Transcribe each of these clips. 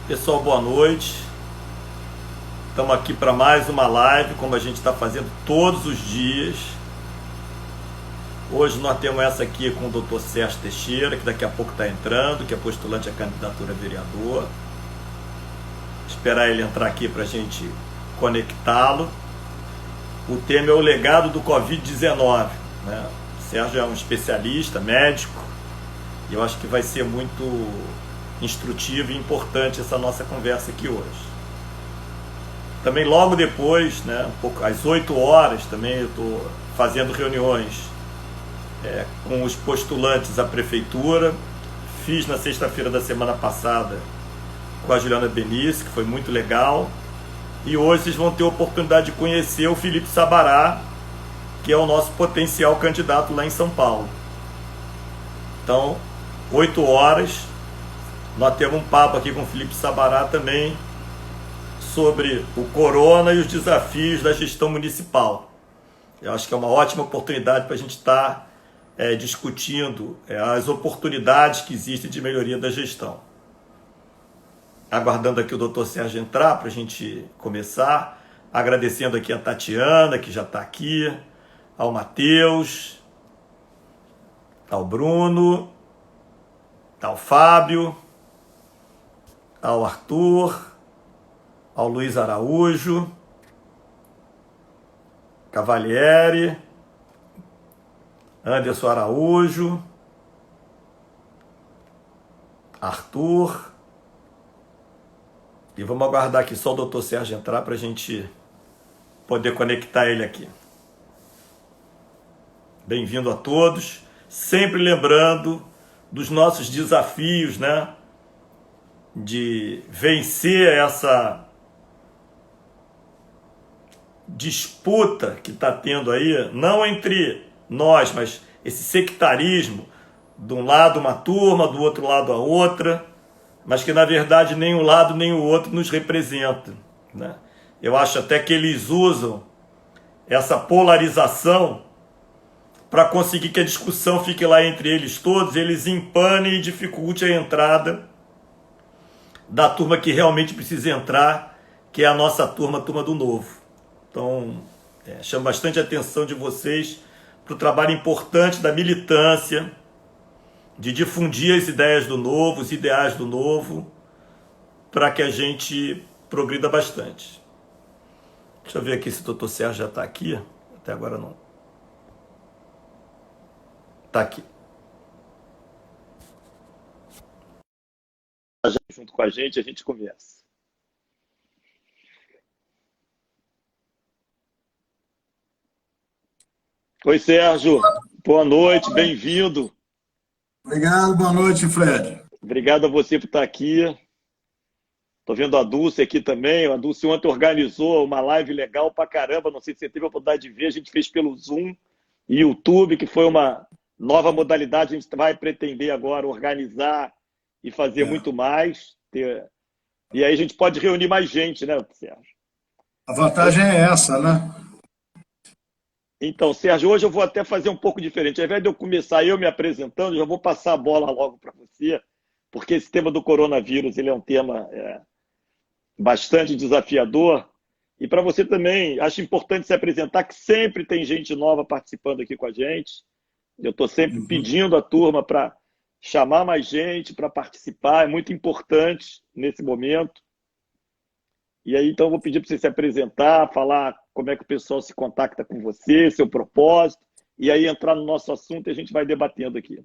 Pessoal, boa noite. Estamos aqui para mais uma live, como a gente está fazendo todos os dias. Hoje nós temos essa aqui com o Dr. Sérgio Teixeira, que daqui a pouco está entrando, que é postulante à candidatura a vereador. Esperar ele entrar aqui para a gente conectá-lo. O tema é o legado do Covid-19, né? O Sérgio é um especialista, médico, e eu acho que vai ser muito instrutivo e importante essa nossa conversa aqui hoje. Também logo depois, né, um pouco, às 8 horas, também eu estou fazendo reuniões com os postulantes à prefeitura. Fiz na sexta-feira da semana passada com a Juliana Benício, que foi muito legal. E hoje vocês vão ter a oportunidade de conhecer o Felipe Sabará, que é o nosso potencial candidato lá em São Paulo. Então, 8 horas, nós temos um papo aqui com o Felipe Sabará também sobre o corona e os desafios da gestão municipal. Eu acho que é uma ótima oportunidade para a gente estar discutindo as oportunidades que existem de melhoria da gestão. Aguardando aqui o Dr. Sérgio entrar para a gente começar, agradecendo aqui a Tatiana, que já está aqui, ao Matheus, ao Bruno, ao Fábio, ao Arthur, ao Luiz Araújo, Cavalieri, Anderson Araújo, Arthur. E vamos aguardar aqui só o Dr. Sérgio entrar para a gente poder conectar ele aqui. Bem-vindo a todos. Sempre lembrando dos nossos desafios, né? De vencer essa disputa que está tendo aí, não entre nós, mas esse sectarismo, de um lado uma turma, do outro lado a outra, mas que na verdade nem um lado nem o outro nos representa, né? Eu acho até que eles usam essa polarização para conseguir que a discussão fique lá entre eles todos, eles empanem e dificultem a entrada da turma que realmente precisa entrar, que é a nossa turma, a turma do Novo. Então, chamo bastante a atenção de vocês para o trabalho importante da militância, de difundir as ideias do Novo, os ideais do Novo, para que a gente progrida bastante. Deixa eu ver aqui se o Dr. Sérgio já está aqui. Até agora não. Está aqui. Junto com a gente começa. Oi, Sérgio. Boa noite, bem-vindo. Obrigado, boa noite, Fred. Obrigado a você por estar aqui. Estou vendo a Dulce aqui também. A Dulce ontem organizou uma live legal pra caramba. Não sei se você teve a oportunidade de ver. A gente fez pelo Zoom e YouTube, que foi uma nova modalidade. A gente vai pretender agora organizar e fazer muito mais. E aí a gente pode reunir mais gente, né, Sérgio? A vantagem é essa, né? Então, Sérgio, hoje eu vou até fazer um pouco diferente. Ao invés de eu começar eu me apresentando, eu já vou passar a bola logo para você, porque esse tema do coronavírus ele é um tema bastante desafiador. E para você também, acho importante se apresentar, que sempre tem gente nova participando aqui com a gente. Eu estou sempre pedindo à turma para chamar mais gente, para participar, é muito importante nesse momento. E aí, então, eu vou pedir para você se apresentar, falar como é que o pessoal se contacta com você, seu propósito, e aí entrar no nosso assunto e a gente vai debatendo aqui.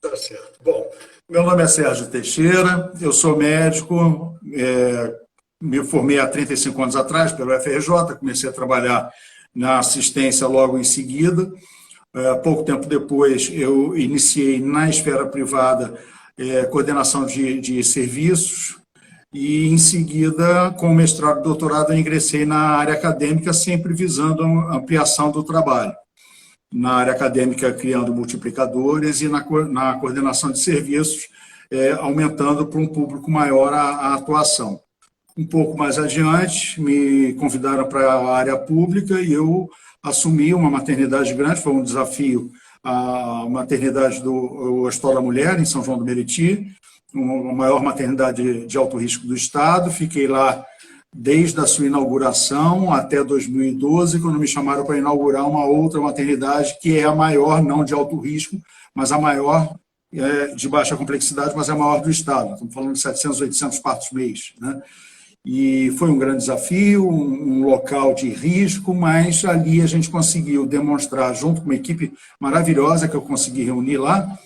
Tá certo. Bom, meu nome é Sérgio Teixeira, eu sou médico, me formei há 35 anos atrás pelo FRJ, comecei a trabalhar na assistência logo em seguida. Pouco tempo depois, eu iniciei na esfera privada coordenação de serviços, e, em seguida, com o mestrado e doutorado, eu ingressei na área acadêmica, sempre visando a ampliação do trabalho. Na área acadêmica, criando multiplicadores e na coordenação de serviços, aumentando para um público maior a atuação. Um pouco mais adiante, me convidaram para a área pública e eu assumi uma maternidade grande, foi um desafio, a maternidade do Hospital da Mulher, em São João do Meriti, a maior maternidade de alto risco do estado. Fiquei lá desde a sua inauguração até 2012, quando me chamaram para inaugurar uma outra maternidade, que é a maior, não de alto risco, mas a maior, de baixa complexidade, mas é a maior do estado. Estamos falando de 700, 800 partos mês, né? E foi um grande desafio, um local de risco, mas ali a gente conseguiu demonstrar, junto com uma equipe maravilhosa que eu consegui reunir lá,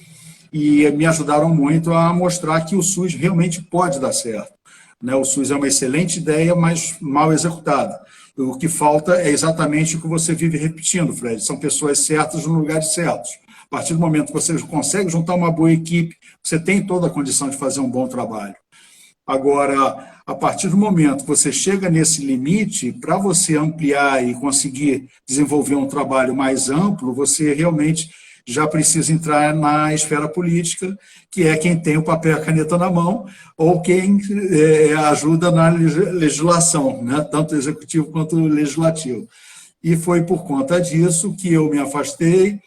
e me ajudaram muito a mostrar que o SUS realmente pode dar certo. Né? O SUS é uma excelente ideia, mas mal executada. O que falta é exatamente o que você vive repetindo, Fred, são pessoas certas no lugares certos. A partir do momento que você consegue juntar uma boa equipe, você tem toda a condição de fazer um bom trabalho. Agora, a partir do momento que você chega nesse limite, para você ampliar e conseguir desenvolver um trabalho mais amplo, você realmente já precisa entrar na esfera política, que é quem tem o papel e a caneta na mão, ou quem ajuda na legislação, né? Tanto o executivo quanto o legislativo. E foi por conta disso que eu me afastei,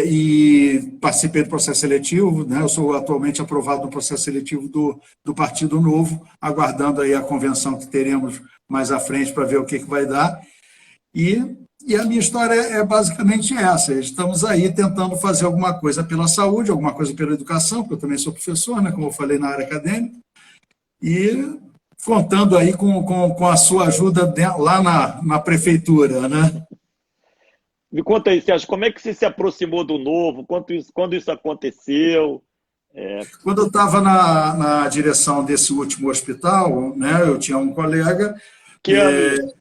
e participei do processo seletivo, né? Eu sou atualmente aprovado no processo seletivo do Partido Novo, aguardando aí a convenção que teremos mais à frente para ver o que vai dar. E a minha história é basicamente essa. Estamos aí tentando fazer alguma coisa pela saúde, alguma coisa pela educação, porque eu também sou professor, né? Como eu falei, na área acadêmica, e contando aí com a sua ajuda lá na prefeitura, né? Me conta aí, Sérgio, como é que você se aproximou do Novo? Quando isso aconteceu? Quando eu estava na direção desse último hospital, né, eu tinha um colega, Que ano isso?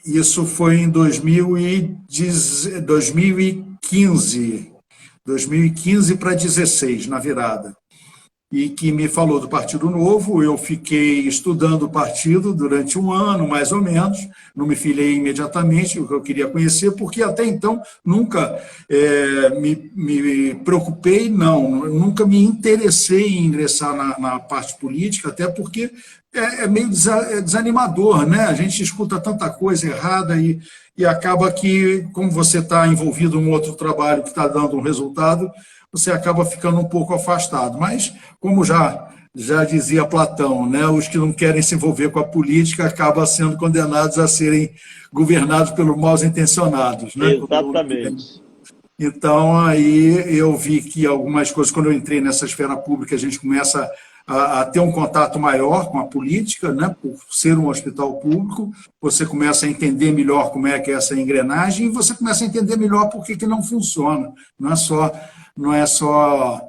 isso foi em 2015 para 2016, na virada, e que me falou do Partido Novo. Eu fiquei estudando o partido durante um ano, mais ou menos, não me filiei imediatamente, o que eu queria conhecer, porque até então nunca me preocupei, nunca me interessei em ingressar na parte política, até porque é meio desanimador, né? A gente escuta tanta coisa errada e acaba que, como você está envolvido em um outro trabalho que está dando um resultado, você acaba ficando um pouco afastado. Mas, como já dizia Platão, né, os que não querem se envolver com a política acabam sendo condenados a serem governados pelos mal intencionados. Né? Exatamente. Então, aí eu vi que algumas coisas, quando eu entrei nessa esfera pública, a gente começa a ter um contato maior com a política, né, por ser um hospital público, você começa a entender melhor como é que é essa engrenagem e você começa a entender melhor por que não funciona. Não é só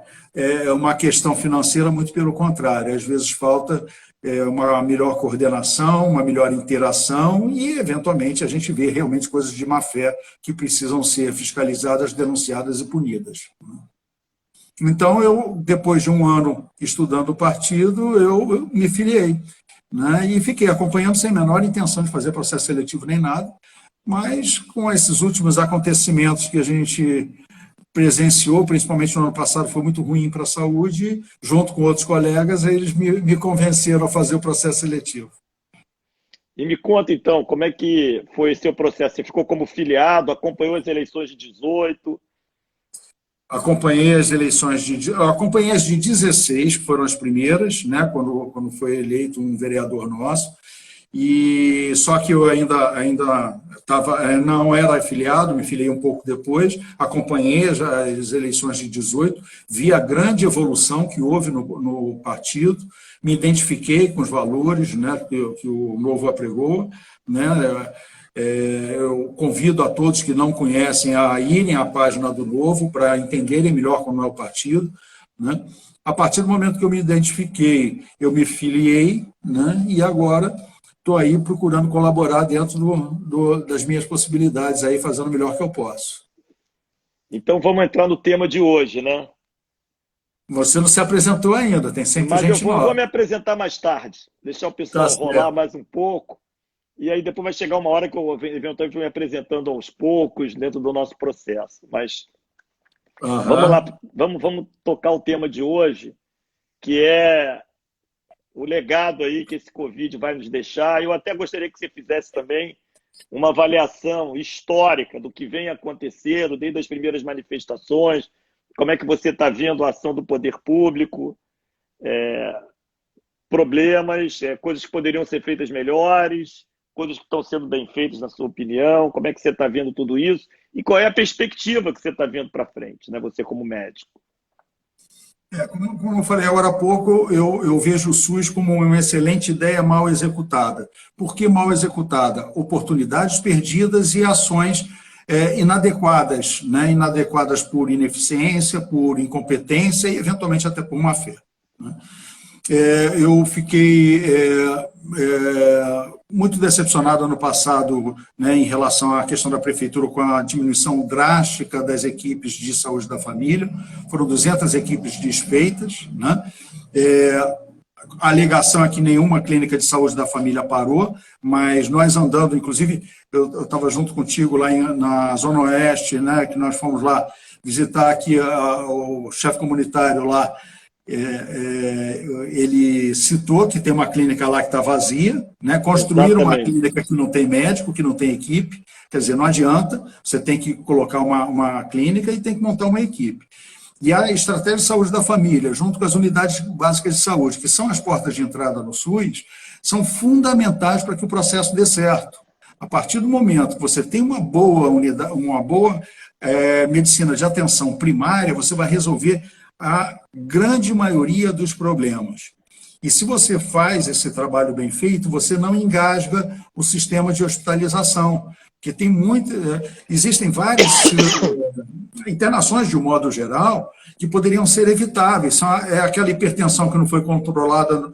uma questão financeira, muito pelo contrário. Às vezes falta uma melhor coordenação, uma melhor interação e, eventualmente, a gente vê realmente coisas de má-fé que precisam ser fiscalizadas, denunciadas e punidas. Então, depois de um ano estudando o partido, eu me filiei, né, e fiquei acompanhando sem a menor intenção de fazer processo seletivo nem nada, mas com esses últimos acontecimentos que a gente presenciou, principalmente no ano passado, foi muito ruim para a saúde, junto com outros colegas, eles me convenceram a fazer o processo seletivo. E me conta, então, como é que foi esse seu processo? Você ficou como filiado, acompanhou as eleições de 18? Acompanhei as eleições acompanhei as de 16, que foram as primeiras, né, quando foi eleito um vereador nosso, e só que eu ainda não era afiliado, me filiei um pouco depois, acompanhei as eleições de 18, vi a grande evolução que houve no partido, me identifiquei com os valores, né, que o Novo apregou, né. Eu convido a todos que não conhecem a irem à página do Novo para entenderem melhor como é o partido, né. A partir do momento que eu me identifiquei, eu me filiei, né, e agora estou aí procurando colaborar dentro das minhas possibilidades, aí, fazendo o melhor que eu posso. Então vamos entrar no tema de hoje, né? Você não se apresentou ainda, tem sempre Mas gente eu vou nova. me apresentar mais tarde, deixar o pessoal Tá rolar certo. mais um pouco, e aí depois vai chegar uma hora que eu eventualmente vou me apresentando aos poucos dentro do nosso processo. Mas vamos lá, Aham. vamos tocar o tema de hoje, que é o legado aí que esse Covid vai nos deixar. Eu até gostaria que você fizesse também uma avaliação histórica do que vem acontecendo desde as primeiras manifestações, como é que você está vendo a ação do poder público, problemas, coisas que poderiam ser feitas melhores, coisas que estão sendo bem feitas, na sua opinião? Como é que você está vendo tudo isso? E qual é a perspectiva que você está vendo para frente, né? Você como médico? Como eu falei agora há pouco, eu vejo o SUS como uma excelente ideia mal executada. Por que mal executada? Oportunidades perdidas e ações inadequadas, né? Inadequadas por ineficiência, por incompetência e, eventualmente, até por má fé, né? Eu fiquei muito decepcionado ano passado, né, em relação à questão da prefeitura com a diminuição drástica das equipes de saúde da família. Foram 200 equipes desfeitas, né? A alegação é que nenhuma clínica de saúde da família parou, mas nós andando, inclusive, eu estava junto contigo lá na Zona Oeste, né, que nós fomos lá visitar aqui o chefe comunitário lá. Ele citou que tem uma clínica lá que está vazia, né? Construíram uma clínica que não tem médico, que não tem equipe, quer dizer, não adianta, você tem que colocar uma clínica e tem que montar uma equipe. E a estratégia de saúde da família, junto com as unidades básicas de saúde, que são as portas de entrada no SUS, são fundamentais para que o processo dê certo. A partir do momento que você tem uma boa unidade, uma boa medicina de atenção primária, você vai resolver a grande maioria dos problemas. E se você faz esse trabalho bem feito, você não engasga o sistema de hospitalização, porque existem várias internações, de um modo geral, que poderiam ser evitáveis. É aquela hipertensão que não foi controlada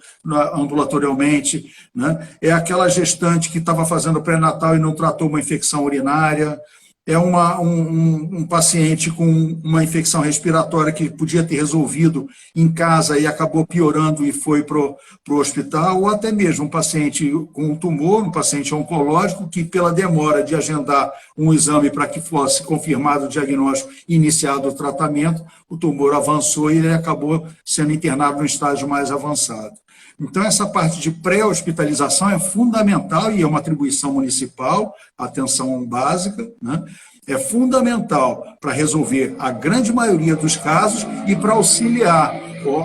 ambulatorialmente, né? É aquela gestante que estava fazendo pré-natal e não tratou uma infecção urinária, é um paciente com uma infecção respiratória que podia ter resolvido em casa e acabou piorando e foi para o hospital, ou até mesmo um paciente com um tumor, um paciente oncológico, que pela demora de agendar um exame para que fosse confirmado o diagnóstico e iniciado o tratamento, o tumor avançou e ele acabou sendo internado no estágio mais avançado. Então, essa parte de pré-hospitalização é fundamental e é uma atribuição municipal, atenção básica, né? É fundamental para resolver a grande maioria dos casos e para auxiliar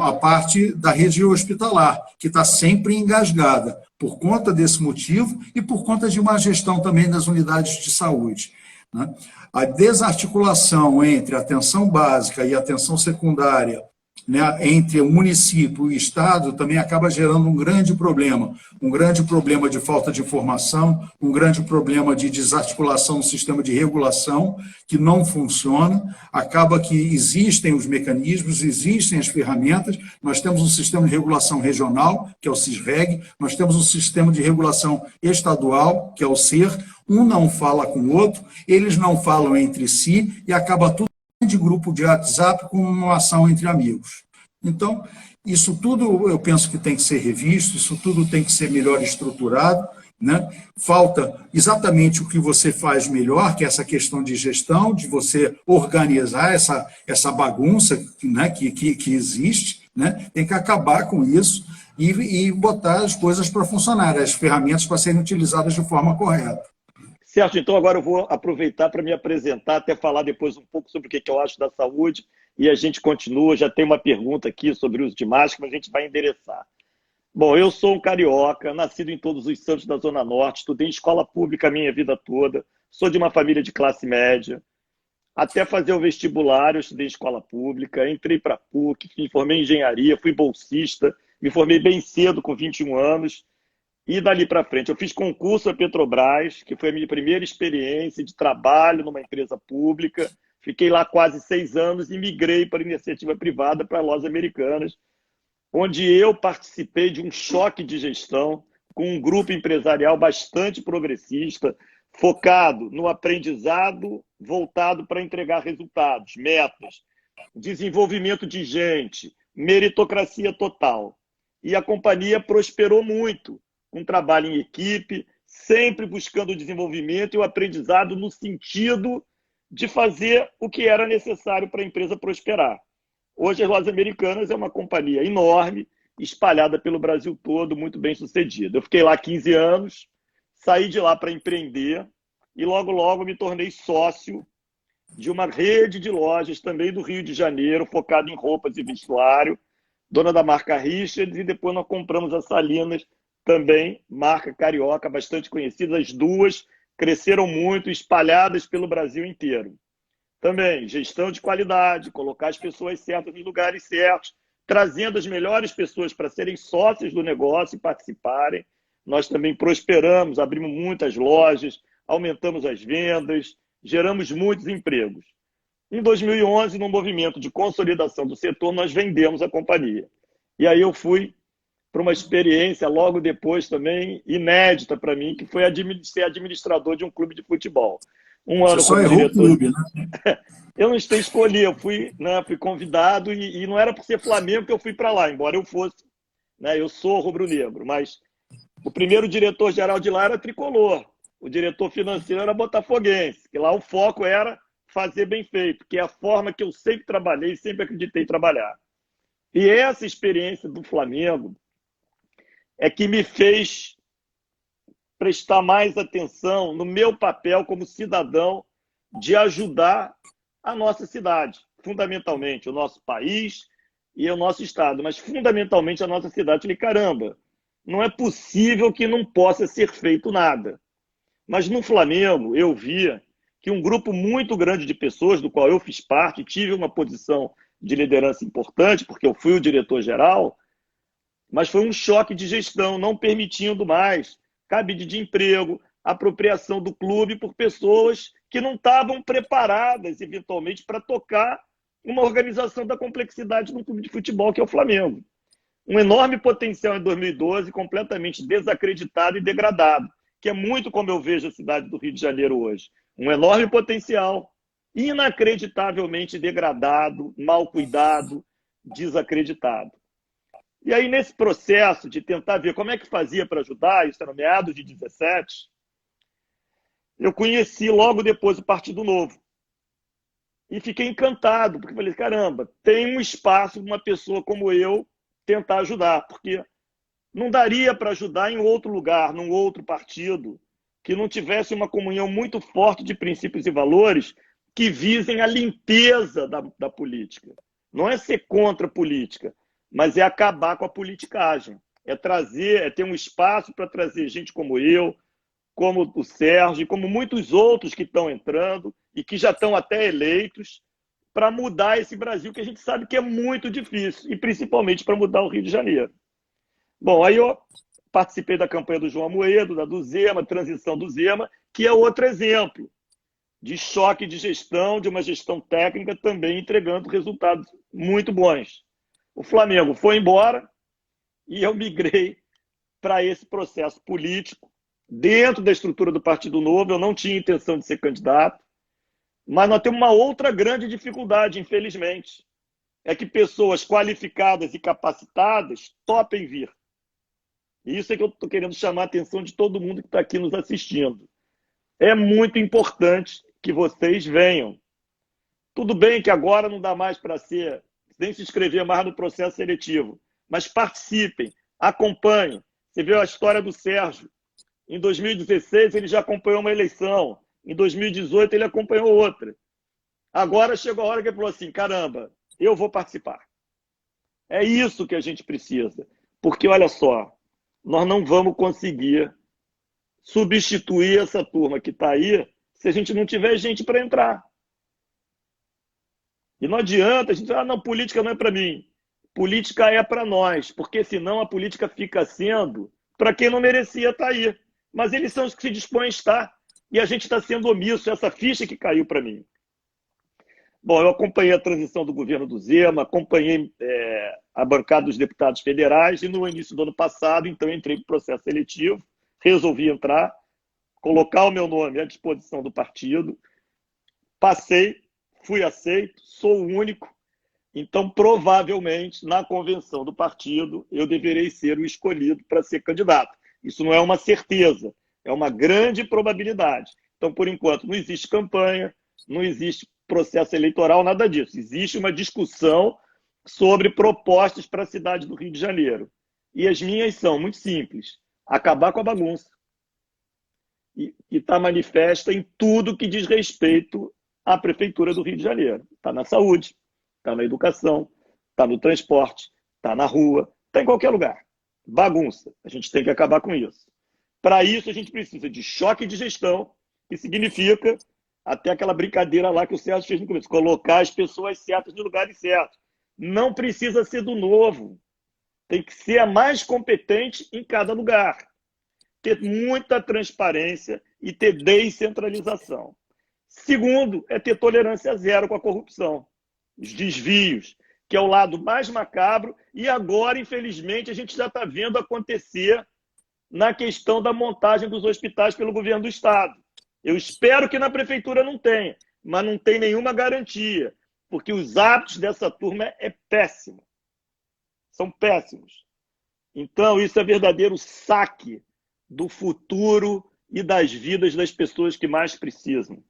a parte da rede hospitalar, que está sempre engasgada, por conta desse motivo e por conta de má gestão também das unidades de saúde, né? A desarticulação entre a atenção básica e a atenção secundária, né, entre o município e o Estado, também acaba gerando um grande problema de falta de informação, um grande problema de desarticulação no sistema de regulação, que não funciona. Acaba que existem os mecanismos, existem as ferramentas, nós temos um sistema de regulação regional, que é o CISREG, nós temos um sistema de regulação estadual, que é o SER, um não fala com o outro, eles não falam entre si, e acaba tudo de grupo de WhatsApp com uma ação entre amigos. Então, isso tudo eu penso que tem que ser revisto, isso tudo tem que ser melhor estruturado, né? Falta exatamente o que você faz melhor, que é essa questão de gestão, de você organizar essa bagunça, né, que existe, né? Tem que acabar com isso e botar as coisas para funcionar, as ferramentas para serem utilizadas de forma correta. Certo, então agora eu vou aproveitar para me apresentar, até falar depois um pouco sobre o que eu acho da saúde, e a gente continua. Já tem uma pergunta aqui sobre o uso de máscara, mas a gente vai endereçar. Bom, eu sou um carioca, nascido em Todos os Santos da Zona Norte, estudei em escola pública a minha vida toda, sou de uma família de classe média. Até fazer o vestibular, eu estudei em escola pública, entrei para a PUC, me formei em engenharia, fui bolsista, me formei bem cedo, com 21 anos, e dali para frente, eu fiz concurso à Petrobras, que foi a minha primeira experiência de trabalho numa empresa pública. Fiquei lá quase 6 anos e migrei para a iniciativa privada, para Lojas Americanas, onde eu participei de um choque de gestão com um grupo empresarial bastante progressista, focado no aprendizado, voltado para entregar resultados, metas, desenvolvimento de gente, meritocracia total. E a companhia prosperou muito, um trabalho em equipe, sempre buscando o desenvolvimento e o aprendizado no sentido de fazer o que era necessário para a empresa prosperar. Hoje, as Lojas Americanas é uma companhia enorme, espalhada pelo Brasil todo, muito bem sucedida. Eu fiquei lá 15 anos, saí de lá para empreender e logo, logo me tornei sócio de uma rede de lojas também do Rio de Janeiro, focada em roupas e vestuário, dona da marca Richards, e depois nós compramos a Salinas, também marca carioca, bastante conhecida. As duas cresceram muito, espalhadas pelo Brasil inteiro. Também gestão de qualidade, colocar as pessoas certas nos lugares certos, trazendo as melhores pessoas para serem sócias do negócio e participarem. Nós também prosperamos, abrimos muitas lojas, aumentamos as vendas, geramos muitos empregos. Em 2011, no movimento de consolidação do setor, nós vendemos a companhia. E aí eu fui para uma experiência logo depois também inédita para mim, que foi ser administrador de um clube de futebol. Um ano Você só como errou o diretor. clube, né? Eu não escolhi, eu fui, né, fui convidado e não era por ser Flamengo que eu fui para lá, embora eu fosse, né, eu sou rubro-negro, mas o primeiro diretor-geral de lá era tricolor, o diretor financeiro era botafoguense, que lá o foco era fazer bem feito, que é a forma que eu sempre trabalhei, sempre acreditei em trabalhar. E essa experiência do Flamengo é que me fez prestar mais atenção no meu papel como cidadão de ajudar a nossa cidade, fundamentalmente o nosso país e o nosso estado, mas fundamentalmente a nossa cidade. Eu falei, caramba, não é possível que não possa ser feito nada. Mas no Flamengo eu via que um grupo muito grande de pessoas, do qual eu fiz parte, tive uma posição de liderança importante, porque eu fui o diretor-geral, mas foi um choque de gestão, não permitindo mais cabide de emprego, apropriação do clube por pessoas que não estavam preparadas, eventualmente, para tocar uma organização da complexidade de um clube de futebol, que é o Flamengo. Um enorme potencial em 2012, completamente desacreditado e degradado, que é muito como eu vejo a cidade do Rio de Janeiro hoje. Um enorme potencial, inacreditavelmente degradado, mal cuidado, desacreditado. E aí, nesse processo de tentar ver como é que fazia para ajudar, isso era meados de 17, eu conheci logo depois o Partido Novo. E fiquei encantado, porque falei, caramba, tem um espaço para uma pessoa como eu tentar ajudar, porque não daria para ajudar em outro lugar, num outro partido, que não tivesse uma comunhão muito forte de princípios e valores que visem a limpeza da política. Não é ser contra a política, mas é acabar com a politicagem. É ter um espaço para trazer gente como eu, como o Sérgio, como muitos outros que estão entrando e que já estão até eleitos, para mudar esse Brasil que a gente sabe que é muito difícil, e principalmente para mudar o Rio de Janeiro. Bom, aí eu participei da campanha do João Amoedo, da do Zema, transição do Zema, que é outro exemplo de choque de gestão, de uma gestão técnica também entregando resultados muito bons. O Flamengo foi embora e eu migrei para esse processo político dentro da estrutura do Partido Novo. Eu não tinha intenção de ser candidato, mas nós temos uma outra grande dificuldade, infelizmente, é que pessoas qualificadas e capacitadas topem vir. E isso é que eu estou querendo chamar a atenção de todo mundo que está aqui nos assistindo. É muito importante que vocês venham. Tudo bem que agora não dá mais para nem se inscrever mais no processo seletivo, mas participem, acompanhem. Você viu a história do Sérgio. Em 2016 ele já acompanhou uma eleição, em 2018 ele acompanhou outra. Agora chegou a hora que ele falou assim, caramba, eu vou participar. É isso que a gente precisa, porque olha só, nós não vamos conseguir substituir essa turma que está aí se a gente não tiver gente para entrar. E não adianta a gente falar, não, política não é para mim. Política é para nós, porque senão a política fica sendo para quem não merecia estar aí. Mas eles são os que se dispõem a estar. E a gente está sendo omisso, essa ficha que caiu para mim. Bom, eu acompanhei a transição do governo do Zema, acompanhei a bancada dos deputados federais e no início do ano passado, então, entrei no processo seletivo, resolvi entrar, colocar o meu nome à disposição do partido, passei, fui aceito, sou o único, então, provavelmente, na convenção do partido, eu deverei ser o escolhido para ser candidato. Isso não é uma certeza, é uma grande probabilidade. Então, por enquanto, não existe campanha, não existe processo eleitoral, nada disso. Existe uma discussão sobre propostas para a cidade do Rio de Janeiro. E as minhas são muito simples. Acabar com a bagunça. E está manifesta em tudo que diz respeito à Prefeitura do Rio de Janeiro. Está na saúde, está na educação, está no transporte, está na rua, está em qualquer lugar. Bagunça. A gente tem que acabar com isso. Para isso, a gente precisa de choque de gestão, que significa até aquela brincadeira lá que o Sérgio fez no começo, colocar as pessoas certas no lugares certos. Não precisa ser do novo. Tem que ser a mais competente em cada lugar. Ter muita transparência e ter descentralização. Segundo, é ter tolerância zero com a corrupção. Os desvios, que é o lado mais macabro, e agora, infelizmente, a gente já está vendo acontecer na questão da montagem dos hospitais pelo governo do Estado. Eu espero que na prefeitura não tenha, mas não tem nenhuma garantia, porque os hábitos dessa turma é péssimo. São péssimos. Então, isso é verdadeiro saque do futuro e das vidas das pessoas que mais precisam.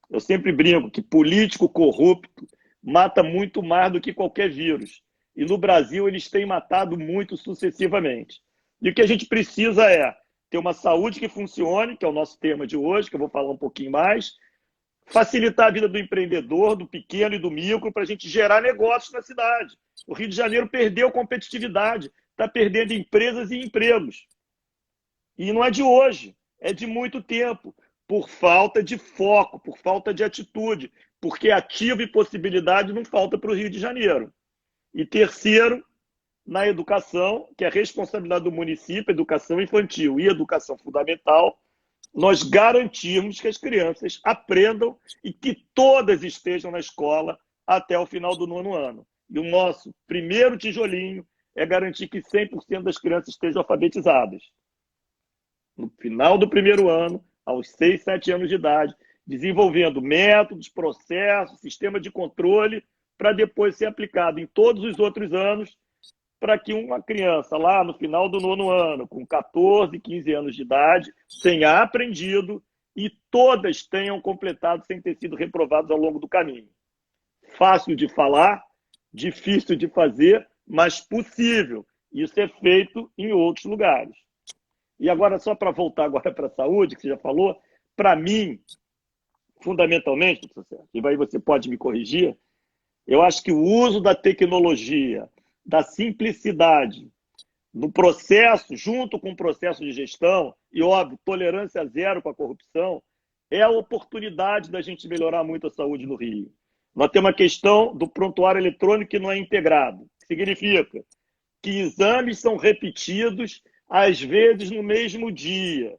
Eu sempre brinco que político corrupto mata muito mais do que qualquer vírus. E no Brasil eles têm matado muito sucessivamente. E o que a gente precisa é ter uma saúde que funcione, que é o nosso tema de hoje, que eu vou falar um pouquinho mais, facilitar a vida do empreendedor, do pequeno e do micro, para a gente gerar negócios na cidade. O Rio de Janeiro perdeu competitividade, está perdendo empresas e empregos. E não é de hoje, é de muito tempo, por falta de foco, por falta de atitude, porque ativo e possibilidade não falta para o Rio de Janeiro. E terceiro, na educação, que é a responsabilidade do município, educação infantil e educação fundamental, nós garantirmos que as crianças aprendam e que todas estejam na escola até o final do 9º ano. E o nosso primeiro tijolinho é garantir que 100% das crianças estejam alfabetizadas. No final do 1º ano, aos 6, 7 anos de idade, desenvolvendo métodos, processos, sistema de controle, para depois ser aplicado em todos os outros anos, para que uma criança lá no final do 9º ano, com 14, 15 anos de idade, tenha aprendido e todas tenham completado sem ter sido reprovadas ao longo do caminho. Fácil de falar, difícil de fazer, mas possível. Isso é feito em outros lugares. E agora, só para voltar agora para a saúde, que você já falou, para mim, fundamentalmente, e aí você pode me corrigir, eu acho que o uso da tecnologia, da simplicidade, no processo, junto com o processo de gestão, e, óbvio, tolerância zero com a corrupção, é a oportunidade da gente melhorar muito a saúde no Rio. Nós temos a questão do prontuário eletrônico que não é integrado. Significa que exames são repetidos, às vezes, no mesmo dia,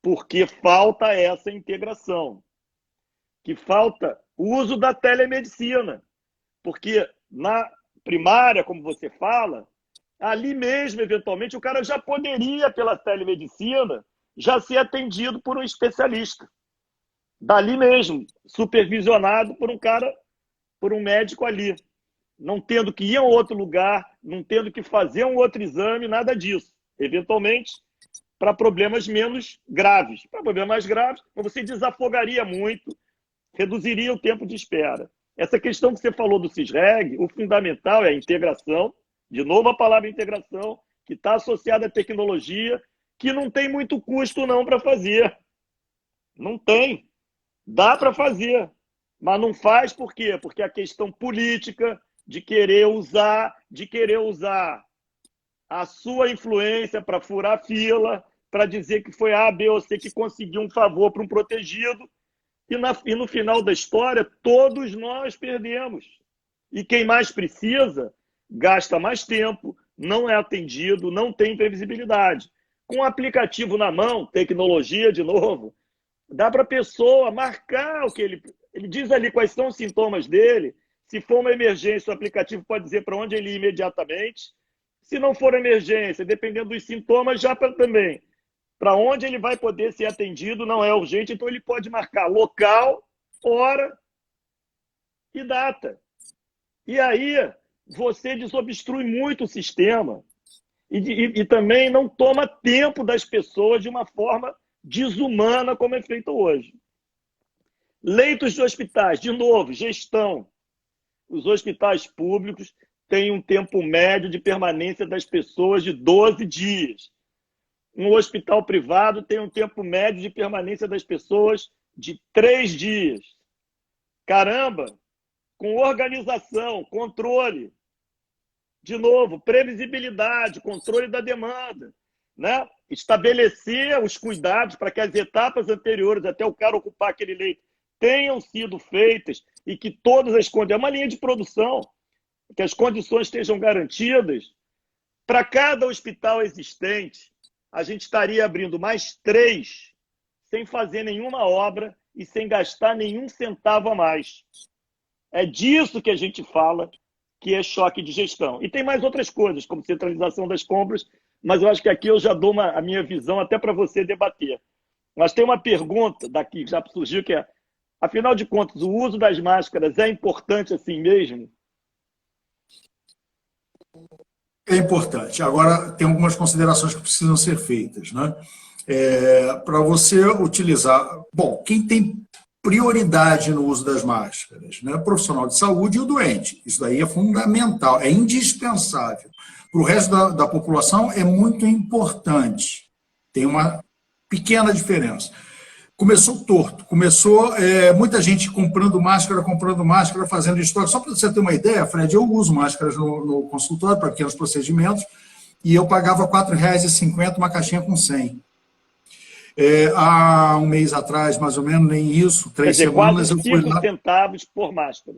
porque falta essa integração. Que falta o uso da telemedicina, porque na primária, como você fala, ali mesmo, eventualmente, o cara já poderia, pela telemedicina, já ser atendido por um especialista. Dali mesmo, supervisionado por um cara, por um médico ali. Não tendo que ir a outro lugar, não tendo que fazer um outro exame, nada disso. Eventualmente, para problemas menos graves. Para problemas mais graves, você desafogaria muito, reduziria o tempo de espera. Essa questão que você falou do CISREG, o fundamental é a integração, de novo a palavra integração, que está associada à tecnologia, que não tem muito custo não para fazer. Não tem. Dá para fazer, mas não faz por quê? Porque a questão política de querer usar a sua influência para furar fila, para dizer que foi A, B ou C que conseguiu um favor para um protegido, e no final da história, todos nós perdemos. E quem mais precisa, gasta mais tempo, não é atendido, não tem previsibilidade. Com o aplicativo na mão, tecnologia de novo, dá para a pessoa marcar o que ele diz ali quais são os sintomas dele. Se for uma emergência, o aplicativo pode dizer para onde ele ir imediatamente. Se não for emergência, dependendo dos sintomas, já também. Para onde ele vai poder ser atendido não é urgente, então ele pode marcar local, hora e data. E aí você desobstrui muito o sistema e também não toma tempo das pessoas de uma forma desumana como é feito hoje. Leitos de hospitais, de novo, gestão. Os hospitais públicos têm um tempo médio de permanência das pessoas de 12 dias. Um hospital privado tem um tempo médio de permanência das pessoas de 3 dias. Caramba! Com organização, controle, De novo, previsibilidade, controle da demanda, né? Estabelecer os cuidados para que as etapas anteriores, até o cara ocupar aquele leito, tenham sido feitas e que todas as condições... É uma linha de produção, que as condições estejam garantidas. Para cada hospital existente, a gente estaria abrindo mais 3, sem fazer nenhuma obra e sem gastar nenhum centavo a mais. É disso que a gente fala, que é choque de gestão. E tem mais outras coisas, como centralização das compras, mas eu acho que aqui eu já dou a minha visão até para você debater. Mas tem uma pergunta daqui que já surgiu, que é, afinal de contas, o uso das máscaras é importante assim mesmo? É importante. Agora, tem algumas considerações que precisam ser feitas, né? Para você utilizar... Bom, quem tem prioridade no uso das máscaras, né? O profissional de saúde e o doente. Isso daí é fundamental, é indispensável. Para o resto da população é muito importante. Tem uma pequena diferença. Começou torto, começou muita gente comprando máscara, fazendo estoque. Só para você ter uma ideia, Fred, eu uso máscaras no consultório para pequenos procedimentos e eu pagava R$ 4,50 uma caixinha com 100. Há um mês atrás, mais ou menos, nem isso, 3 semanas, eu fui lá... Quase 5 centavos por máscara.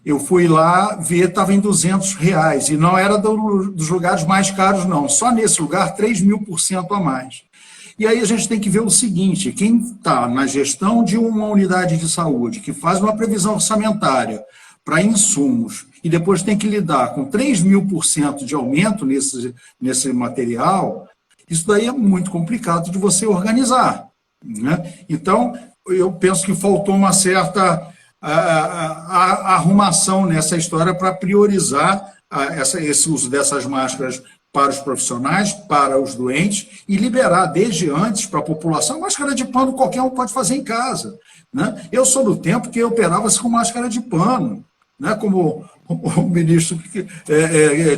Eu fui lá ver, estava em R$ 200, e não era dos lugares mais caros, não. Só nesse lugar, 3.000% a mais. E aí a gente tem que ver o seguinte, quem está na gestão de uma unidade de saúde, que faz uma previsão orçamentária para insumos, e depois tem que lidar com 3.000% de aumento nesse material, isso daí é muito complicado de você organizar, né? Então, eu penso que faltou uma certa arrumação nessa história para priorizar esse uso dessas máscaras para os profissionais, para os doentes, e liberar desde antes para a população. Máscara de pano qualquer um pode fazer em casa, né? Eu sou do tempo que operava-se com máscara de pano, né? Como o ministro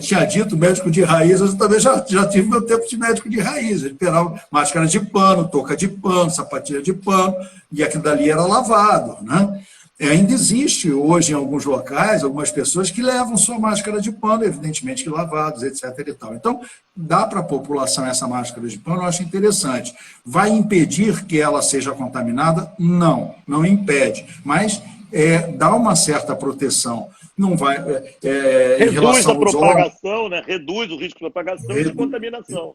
tinha dito, médico de raiz, eu também já tive meu tempo de médico de raiz. Ele operava máscara de pano, touca de pano, sapatilha de pano, e aquilo dali era lavado, né? Ainda existe hoje em alguns locais, algumas pessoas que levam sua máscara de pano, evidentemente que lavados, etc. e tal. Então, dá para a população essa máscara de pano, eu acho interessante. Vai impedir que ela seja contaminada? Não, não impede, mas dá uma certa proteção. Não vai... reduz a propagação, né? Reduz o risco de propagação e de contaminação.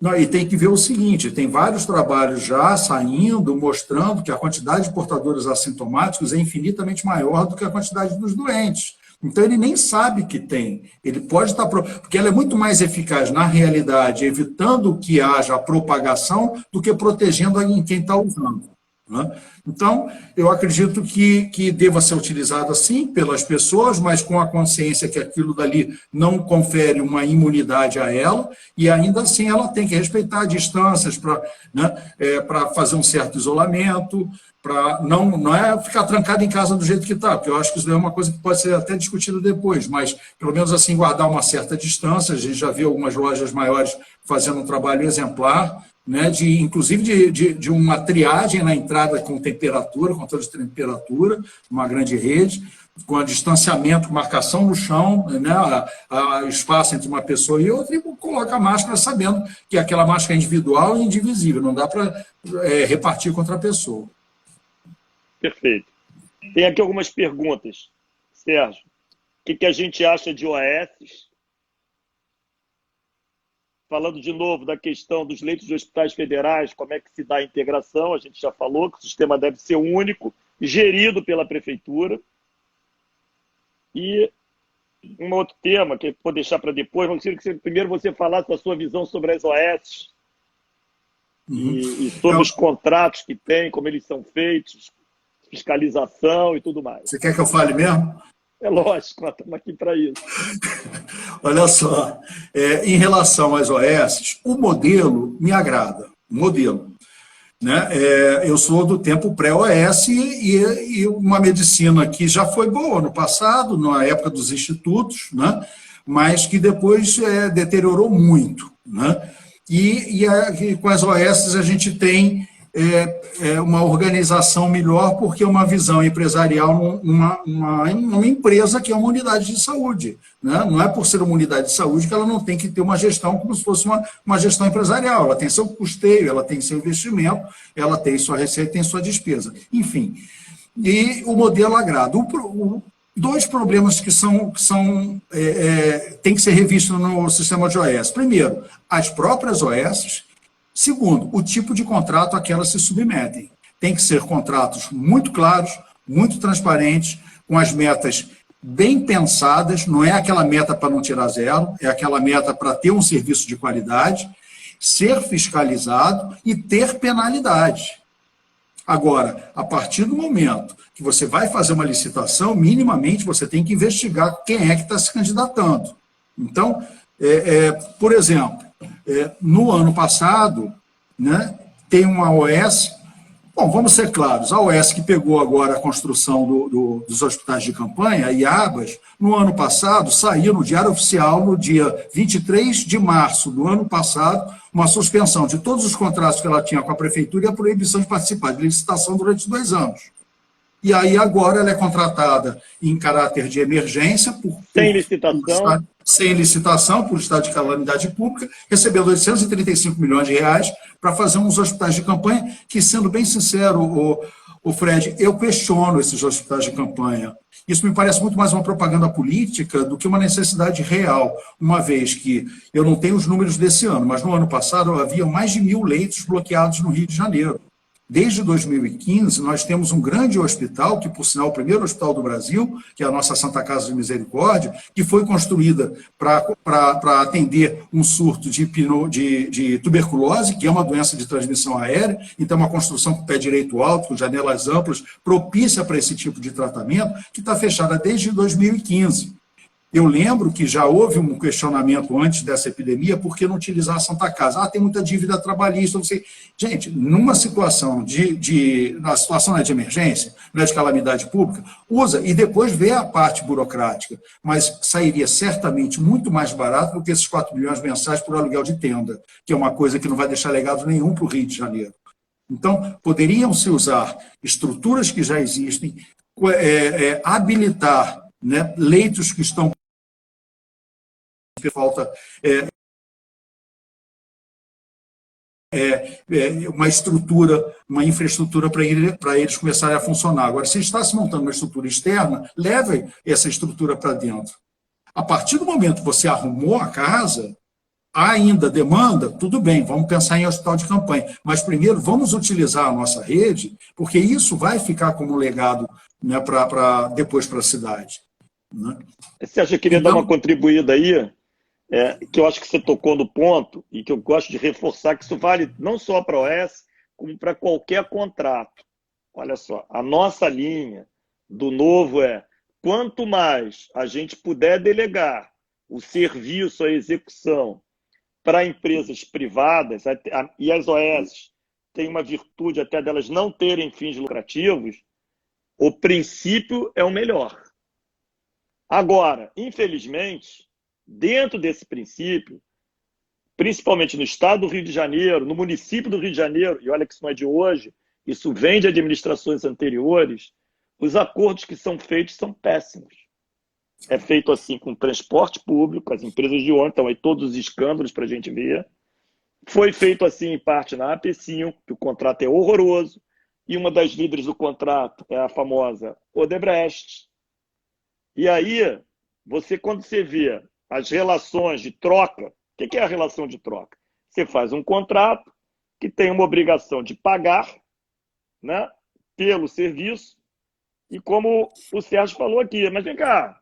Não, e tem que ver o seguinte, tem vários trabalhos já saindo, mostrando que a quantidade de portadores assintomáticos é infinitamente maior do que a quantidade dos doentes. Então, ele nem sabe que tem. Ele pode estar... Porque ela é muito mais eficaz, na realidade, evitando que haja a propagação do que protegendo quem está usando, né? Então, eu acredito que deva ser utilizada, sim, pelas pessoas, mas com a consciência que aquilo dali não confere uma imunidade a ela, e ainda assim ela tem que respeitar distâncias para fazer um certo isolamento, para não é ficar trancado em casa do jeito que está, porque eu acho que isso é uma coisa que pode ser até discutida depois, mas pelo menos assim guardar uma certa distância. A gente já viu algumas lojas maiores fazendo um trabalho exemplar, né, inclusive de uma triagem na entrada com temperatura, controle de temperatura, uma grande rede, com distanciamento, com marcação no chão, né, espaço entre uma pessoa e outra, e coloca a máscara sabendo que aquela máscara é individual e indivisível, não dá para repartir contra a pessoa. Perfeito. Tem aqui algumas perguntas. Sérgio, o que a gente acha de OS? Falando de novo da questão dos leitos de hospitais federais, como é que se dá a integração, a gente já falou que o sistema deve ser único, gerido pela prefeitura. E um outro tema, que eu vou deixar para depois, mas eu queria que primeiro você falasse a sua visão sobre as OS e sobre os contratos que tem, como eles são feitos, fiscalização e tudo mais. Você quer que eu fale mesmo? É lógico, nós estamos aqui para isso. Olha só, em relação às OS, o modelo me agrada, o modelo, né? Eu sou do tempo pré-OS e uma medicina que já foi boa no passado, na época dos institutos, né? Mas que depois deteriorou muito, né? E com as OS a gente tem uma organização melhor, porque é uma visão empresarial, uma empresa que é uma unidade de saúde. Né? Não é por ser uma unidade de saúde que ela não tem que ter uma gestão como se fosse uma gestão empresarial. Ela tem seu custeio, ela tem seu investimento, ela tem sua receita, tem sua despesa. Enfim, e o modelo agrada. Dois problemas que tem que ser revistos no sistema de OS. Primeiro, as próprias OS. Segundo, o tipo de contrato a que elas se submetem. Tem que ser contratos muito claros, muito transparentes, com as metas bem pensadas, não é aquela meta para não tirar zero, é aquela meta para ter um serviço de qualidade, ser fiscalizado e ter penalidade. Agora, a partir do momento que você vai fazer uma licitação, minimamente você tem que investigar quem é que está se candidatando. Então, por exemplo, no ano passado, né, tem uma OS, bom, vamos ser claros, a OS que pegou agora a construção dos hospitais de campanha, a IABAS, no ano passado, saiu no Diário Oficial, no dia 23 de março do ano passado, uma suspensão de todos os contratos que ela tinha com a prefeitura e a proibição de participar de licitação durante 2 anos. E aí agora ela é contratada em caráter de emergência, sem licitação, por estado de calamidade pública, recebendo 835 milhões de reais para fazer uns hospitais de campanha, que, sendo bem sincero, o Fred, eu questiono esses hospitais de campanha. Isso me parece muito mais uma propaganda política do que uma necessidade real, uma vez que eu não tenho os números desse ano, mas no ano passado havia mais de 1.000 leitos bloqueados no Rio de Janeiro. Desde 2015, nós temos um grande hospital, que, por sinal, é o primeiro hospital do Brasil, que é a nossa Santa Casa de Misericórdia, que foi construída para atender um surto de tuberculose, que é uma doença de transmissão aérea, então uma construção com pé direito alto, com janelas amplas, propícia para esse tipo de tratamento, que está fechada desde 2015. Eu lembro que já houve um questionamento antes dessa epidemia, por que não utilizar a Santa Casa? Tem muita dívida trabalhista, não sei. Gente, numa situação na situação não é de emergência, não é de calamidade pública, usa e depois vê a parte burocrática, mas sairia certamente muito mais barato do que esses 4 milhões mensais por aluguel de tenda, que é uma coisa que não vai deixar legado nenhum para o Rio de Janeiro. Então, poderiam se usar estruturas que já existem, habilitar, né, leitos que estão falta uma estrutura, uma infraestrutura para eles começarem a funcionar. Agora, se está se montando uma estrutura externa, leve essa estrutura para dentro. A partir do momento que você arrumou a casa, há ainda demanda, tudo bem, vamos pensar em hospital de campanha, mas primeiro vamos utilizar a nossa rede, porque isso vai ficar como legado, né, depois para a cidade. Né? Sérgio, eu queria dar uma contribuída aí, que eu acho que você tocou no ponto e que eu gosto de reforçar, que isso vale não só para a OS, como para qualquer contrato. Olha só, a nossa linha do novo quanto mais a gente puder delegar o serviço, a execução para empresas privadas, e as OS têm uma virtude até delas não terem fins lucrativos, o princípio é o melhor. Agora, infelizmente, dentro desse princípio, principalmente no estado do Rio de Janeiro, no município do Rio de Janeiro, e olha que isso não é de hoje, isso vem de administrações anteriores, os acordos que são feitos são péssimos. É feito assim com transporte público, as empresas de ônibus, estão aí todos os escândalos para a gente ver. Foi feito assim em parte na AP5, que o contrato é horroroso, e uma das líderes do contrato é a famosa Odebrecht. E aí, quando você vê as relações de troca, o que é a relação de troca? Você faz um contrato que tem uma obrigação de pagar, né, pelo serviço, e como o Sérgio falou aqui, mas vem cá,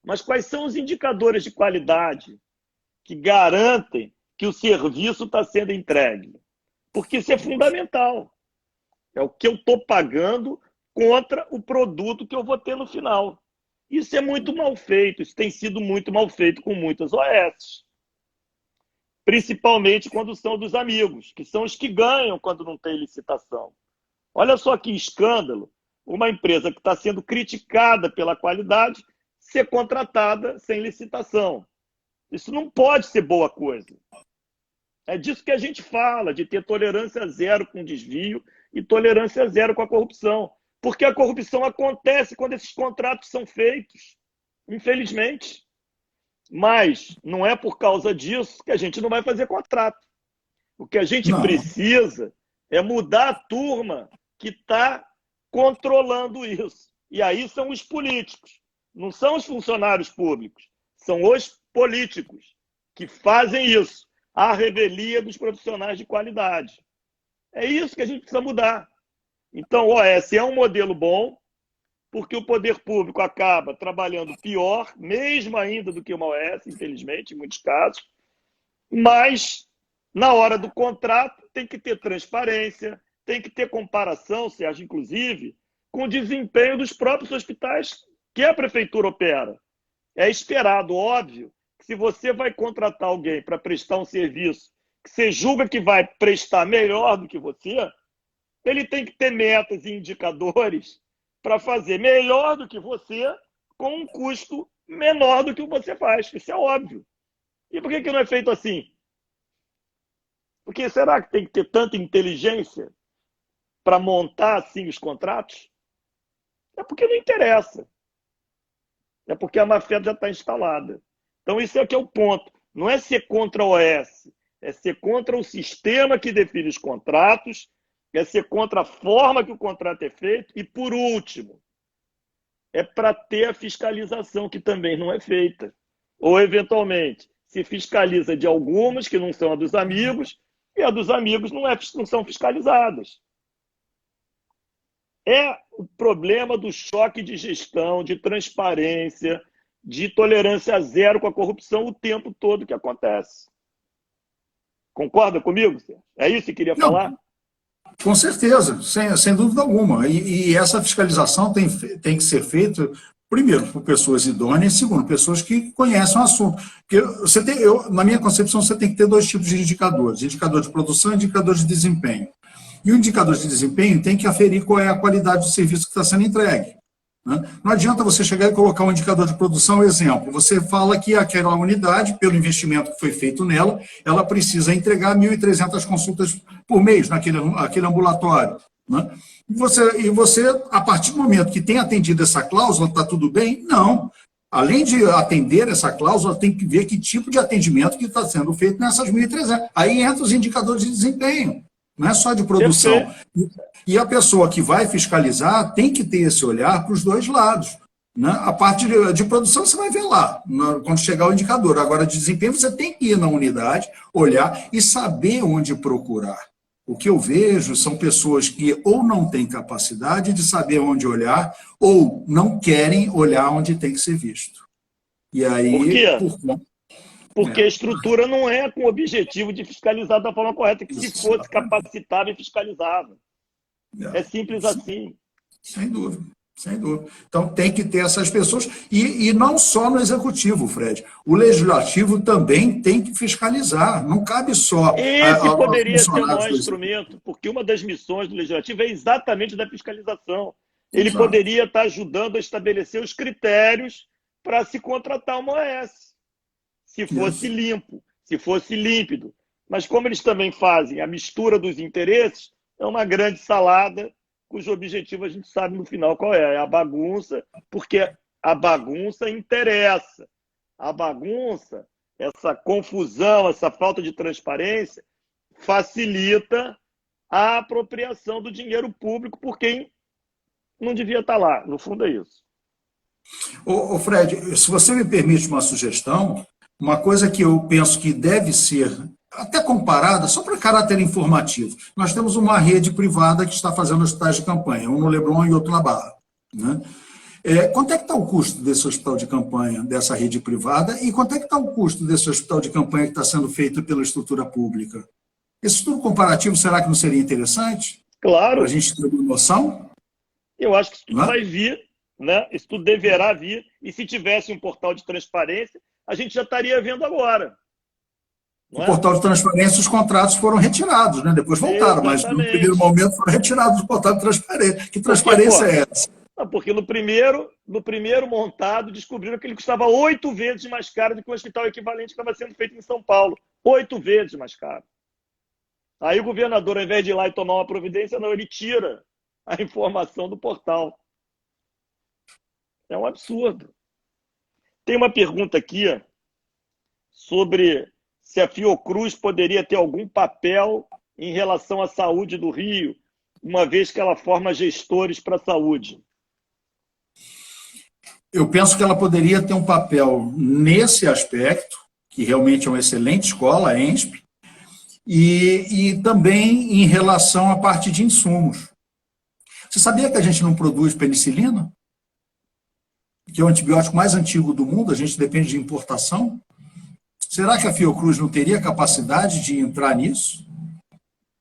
mas quais são os indicadores de qualidade que garantem que o serviço está sendo entregue? Porque isso é fundamental. É o que eu estou pagando contra o produto que eu vou ter no final. Isso é muito mal feito, isso tem sido muito mal feito com muitas OS. Principalmente quando são dos amigos, que são os que ganham quando não tem licitação. Olha só que escândalo, uma empresa que está sendo criticada pela qualidade ser contratada sem licitação. Isso não pode ser boa coisa. É disso que a gente fala, de ter tolerância zero com desvio e tolerância zero com a corrupção. Porque a corrupção acontece quando esses contratos são feitos, infelizmente. Mas não é por causa disso que a gente não vai fazer contrato. O que a gente Não, precisa é mudar a turma que está controlando isso. E aí são os políticos, não são os funcionários públicos, são os políticos que fazem isso, à revelia dos profissionais de qualidade. É isso que a gente precisa mudar. Então, o OS é um modelo bom, porque o poder público acaba trabalhando pior, mesmo ainda do que uma OS, infelizmente, em muitos casos, mas na hora do contrato tem que ter transparência, tem que ter comparação, Sérgio, inclusive, com o desempenho dos próprios hospitais que a prefeitura opera. É esperado, óbvio, que se você vai contratar alguém para prestar um serviço que você julga que vai prestar melhor do que você, ele tem que ter metas e indicadores para fazer melhor do que você com um custo menor do que você faz. Isso é óbvio. E por que não é feito assim? Porque será que tem que ter tanta inteligência para montar assim os contratos? É porque não interessa. É porque a má-fé já está instalada. Então, isso é que é o ponto. Não é ser contra a OS, é ser contra o sistema que define os contratos, é ser contra a forma que o contrato é feito e, por último, é para ter a fiscalização, que também não é feita. Ou, eventualmente, se fiscaliza de algumas que não são a dos amigos e a dos amigos não são fiscalizadas. É o problema do choque de gestão, de transparência, de tolerância zero com a corrupção o tempo todo que acontece. Concorda comigo, Sérgio? É isso que queria não, falar? com certeza, sem dúvida alguma. E essa fiscalização tem que ser feita, primeiro, por pessoas idôneas, segundo, pessoas que conhecem o assunto. Porque na minha concepção, você tem que ter dois tipos de indicadores: indicador de produção e indicador de desempenho. E o indicador de desempenho tem que aferir qual é a qualidade do serviço que está sendo entregue. Né? Não adianta você chegar e colocar um indicador de produção, exemplo, você fala que aquela unidade, pelo investimento que foi feito nela, ela precisa entregar 1.300 consultas por mês naquele ambulatório. Né? E você, a partir do momento que tem atendido essa cláusula, está tudo bem? Não. Além de atender essa cláusula, tem que ver que tipo de atendimento que está sendo feito nessas 1.300. Aí entra os indicadores de desempenho. Não é só de produção. E a pessoa que vai fiscalizar tem que ter esse olhar para os dois lados. Né? A parte de produção você vai ver lá, quando chegar o indicador. Agora, de desempenho, você tem que ir na unidade, olhar e saber onde procurar. O que eu vejo são pessoas que ou não têm capacidade de saber onde olhar, ou não querem olhar onde tem que ser visto. E aí, Por quê? Porque a estrutura não é com o objetivo de fiscalizar da forma correta, que se fosse capacitava e fiscalizava. É simples assim. Sem dúvida, sem dúvida. Então tem que ter essas pessoas, e não só no executivo, Fred. O legislativo também tem que fiscalizar, não cabe só Esse aos poderia ser o funcionários maior do instrumento, porque uma das missões do legislativo é exatamente da fiscalização. Ele Exato. poderia estar ajudando a estabelecer os critérios para se contratar uma OS. Se fosse limpo, se fosse límpido. Mas como eles também fazem a mistura dos interesses, é uma grande salada, cujo objetivo a gente sabe no final qual é. É a bagunça, porque a bagunça interessa. A bagunça, essa confusão, essa falta de transparência, facilita a apropriação do dinheiro público por quem não devia estar lá. No fundo é isso. Ô Fred, se você me permite uma sugestão, uma coisa que eu penso que deve ser até comparada, só para caráter informativo. Nós temos uma rede privada que está fazendo hospitais de campanha, um no Leblon e outro na Barra. Né? Quanto é que está o custo desse hospital de campanha, dessa rede privada, e quanto é que está o custo desse hospital de campanha que está sendo feito pela estrutura pública? Esse estudo comparativo, será que não seria interessante? Claro. Para a gente ter uma noção? Eu acho que isso tudo vai vir, né? Isso tudo deverá vir, e se tivesse um portal de transparência, a gente já estaria vendo agora. O portal de transparência, os contratos foram retirados, né? Depois voltaram, mas no primeiro momento foram retirados do portal de transparência. Que transparência é essa? Porque no primeiro montado descobriram que ele custava 8 vezes mais caro do que o hospital equivalente que estava sendo feito em São Paulo. 8 vezes mais caro. Aí o governador, ao invés de ir lá e tomar uma providência, não, ele tira a informação do portal. É um absurdo. Tem uma pergunta aqui sobre se a Fiocruz poderia ter algum papel em relação à saúde do Rio, uma vez que ela forma gestores para a saúde. Eu penso que ela poderia ter um papel nesse aspecto, que realmente é uma excelente escola, a ENSP, e também em relação à parte de insumos. Você sabia que a gente não produz penicilina? Que é o antibiótico mais antigo do mundo, a gente depende de importação? Será que a Fiocruz não teria capacidade de entrar nisso?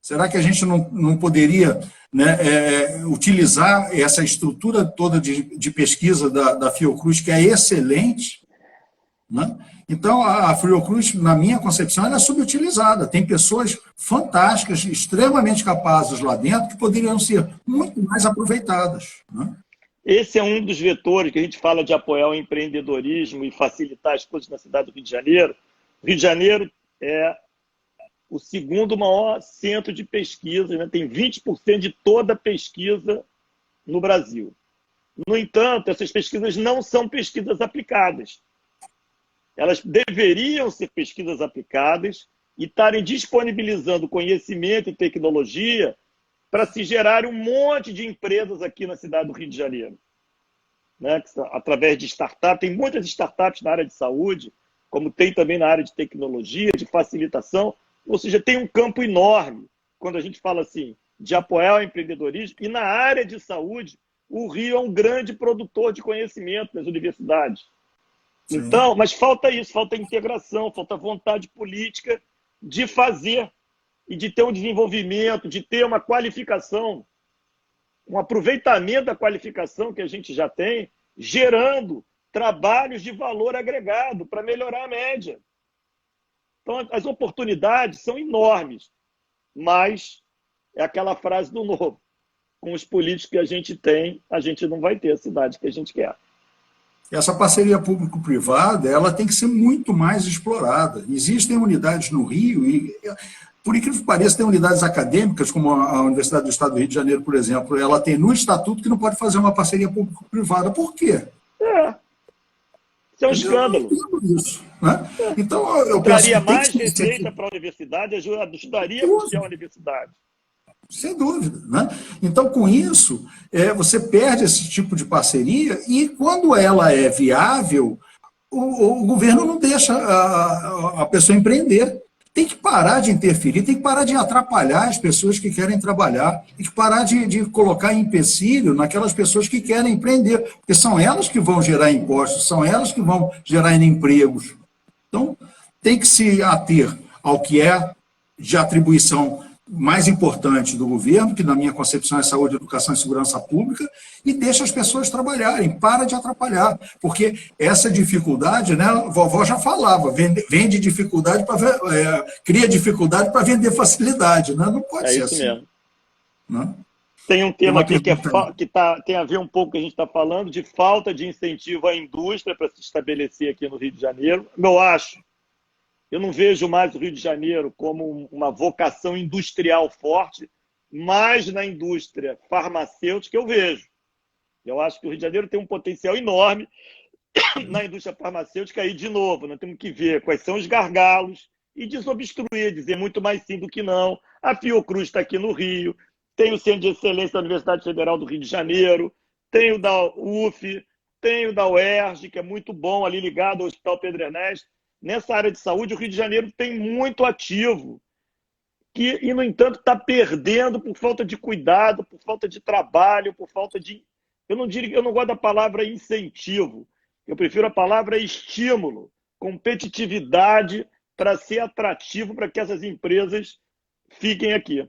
Será que a gente não poderia, né, utilizar essa estrutura toda de pesquisa da Fiocruz, que é excelente, né? Então, a Fiocruz, na minha concepção, ela é subutilizada. Tem pessoas fantásticas, extremamente capazes lá dentro, que poderiam ser muito mais aproveitadas, né? Esse é um dos vetores que a gente fala de apoiar o empreendedorismo e facilitar as coisas na cidade do Rio de Janeiro. O Rio de Janeiro é o segundo maior centro de pesquisa, né? Tem 20% de toda a pesquisa no Brasil. No entanto, essas pesquisas não são pesquisas aplicadas. Elas deveriam ser pesquisas aplicadas e estarem disponibilizando conhecimento e tecnologia para se gerar um monte de empresas aqui na cidade do Rio de Janeiro, né? Através de startups. Tem muitas startups na área de saúde, como tem também na área de tecnologia, de facilitação. Ou seja, tem um campo enorme quando a gente fala assim de apoiar o empreendedorismo. E na área de saúde, o Rio é um grande produtor de conhecimento das universidades. Sim. Então, mas falta isso, falta integração, falta vontade política de fazer e de ter um desenvolvimento, de ter uma qualificação, um aproveitamento da qualificação que a gente já tem, gerando trabalhos de valor agregado para melhorar a média. Então, as oportunidades são enormes, mas é aquela frase do Novo: com os políticos que a gente tem, a gente não vai ter a cidade que a gente quer. Essa parceria público-privada, ela tem que ser muito mais explorada. Existem unidades no Rio, e, por incrível que pareça, tem unidades acadêmicas, como a Universidade do Estado do Rio de Janeiro, por exemplo, ela tem no estatuto que não pode fazer uma parceria público-privada. Por quê? Isso é um escândalo. Isso, né? Então, eu penso que mais receita para a universidade, ajudaria a custear a universidade. Sem dúvida, né? Então, com isso, você perde esse tipo de parceria e, quando ela é viável, o governo não deixa a pessoa empreender. Tem que parar de interferir, tem que parar de atrapalhar as pessoas que querem trabalhar, tem que parar de colocar empecilho naquelas pessoas que querem empreender, porque são elas que vão gerar impostos, são elas que vão gerar empregos. Então, tem que se ater ao que é de atribuição mais importante do governo, que na minha concepção é saúde, educação e segurança pública, e deixa as pessoas trabalharem, para de atrapalhar, porque essa dificuldade, né, a vovó já falava, vende dificuldade cria dificuldade para vender facilidade, né? Não pode ser isso assim. Mesmo. Né? Tem um tema aqui que tem a ver um pouco com o que a gente está falando, de falta de incentivo à indústria para se estabelecer aqui no Rio de Janeiro. Eu não vejo mais o Rio de Janeiro como uma vocação industrial forte, mas na indústria farmacêutica eu vejo. Eu acho que o Rio de Janeiro tem um potencial enorme na indústria farmacêutica. Aí, de novo, nós temos que ver quais são os gargalos e desobstruir, dizer muito mais sim do que não. A Fiocruz está aqui no Rio, tem o Centro de Excelência da Universidade Federal do Rio de Janeiro, tem o da UF, tem o da UERJ, que é muito bom, ali ligado ao Hospital Pedro Ernesto. Nessa área de saúde, o Rio de Janeiro tem muito ativo, e, no entanto, está perdendo por falta de cuidado, por falta de trabalho, por falta de... Eu não gosto da palavra incentivo, eu prefiro a palavra estímulo, competitividade, para ser atrativo para que essas empresas fiquem aqui.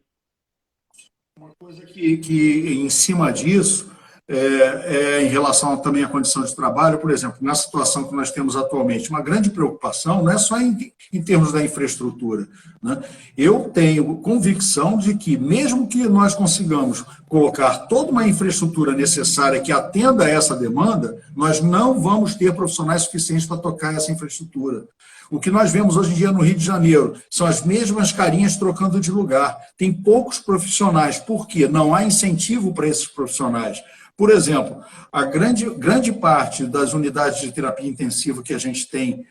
Uma coisa que em cima disso, em relação também à condição de trabalho, por exemplo, na situação que nós temos atualmente, uma grande preocupação não é só em termos da infraestrutura, né? Eu tenho convicção de que, mesmo que nós consigamos colocar toda uma infraestrutura necessária que atenda a essa demanda, nós não vamos ter profissionais suficientes para tocar essa infraestrutura. O que nós vemos hoje em dia no Rio de Janeiro são as mesmas carinhas trocando de lugar. Tem poucos profissionais, por quê? Não há incentivo para esses profissionais. Por exemplo, a grande parte das unidades de terapia intensiva que a gente tem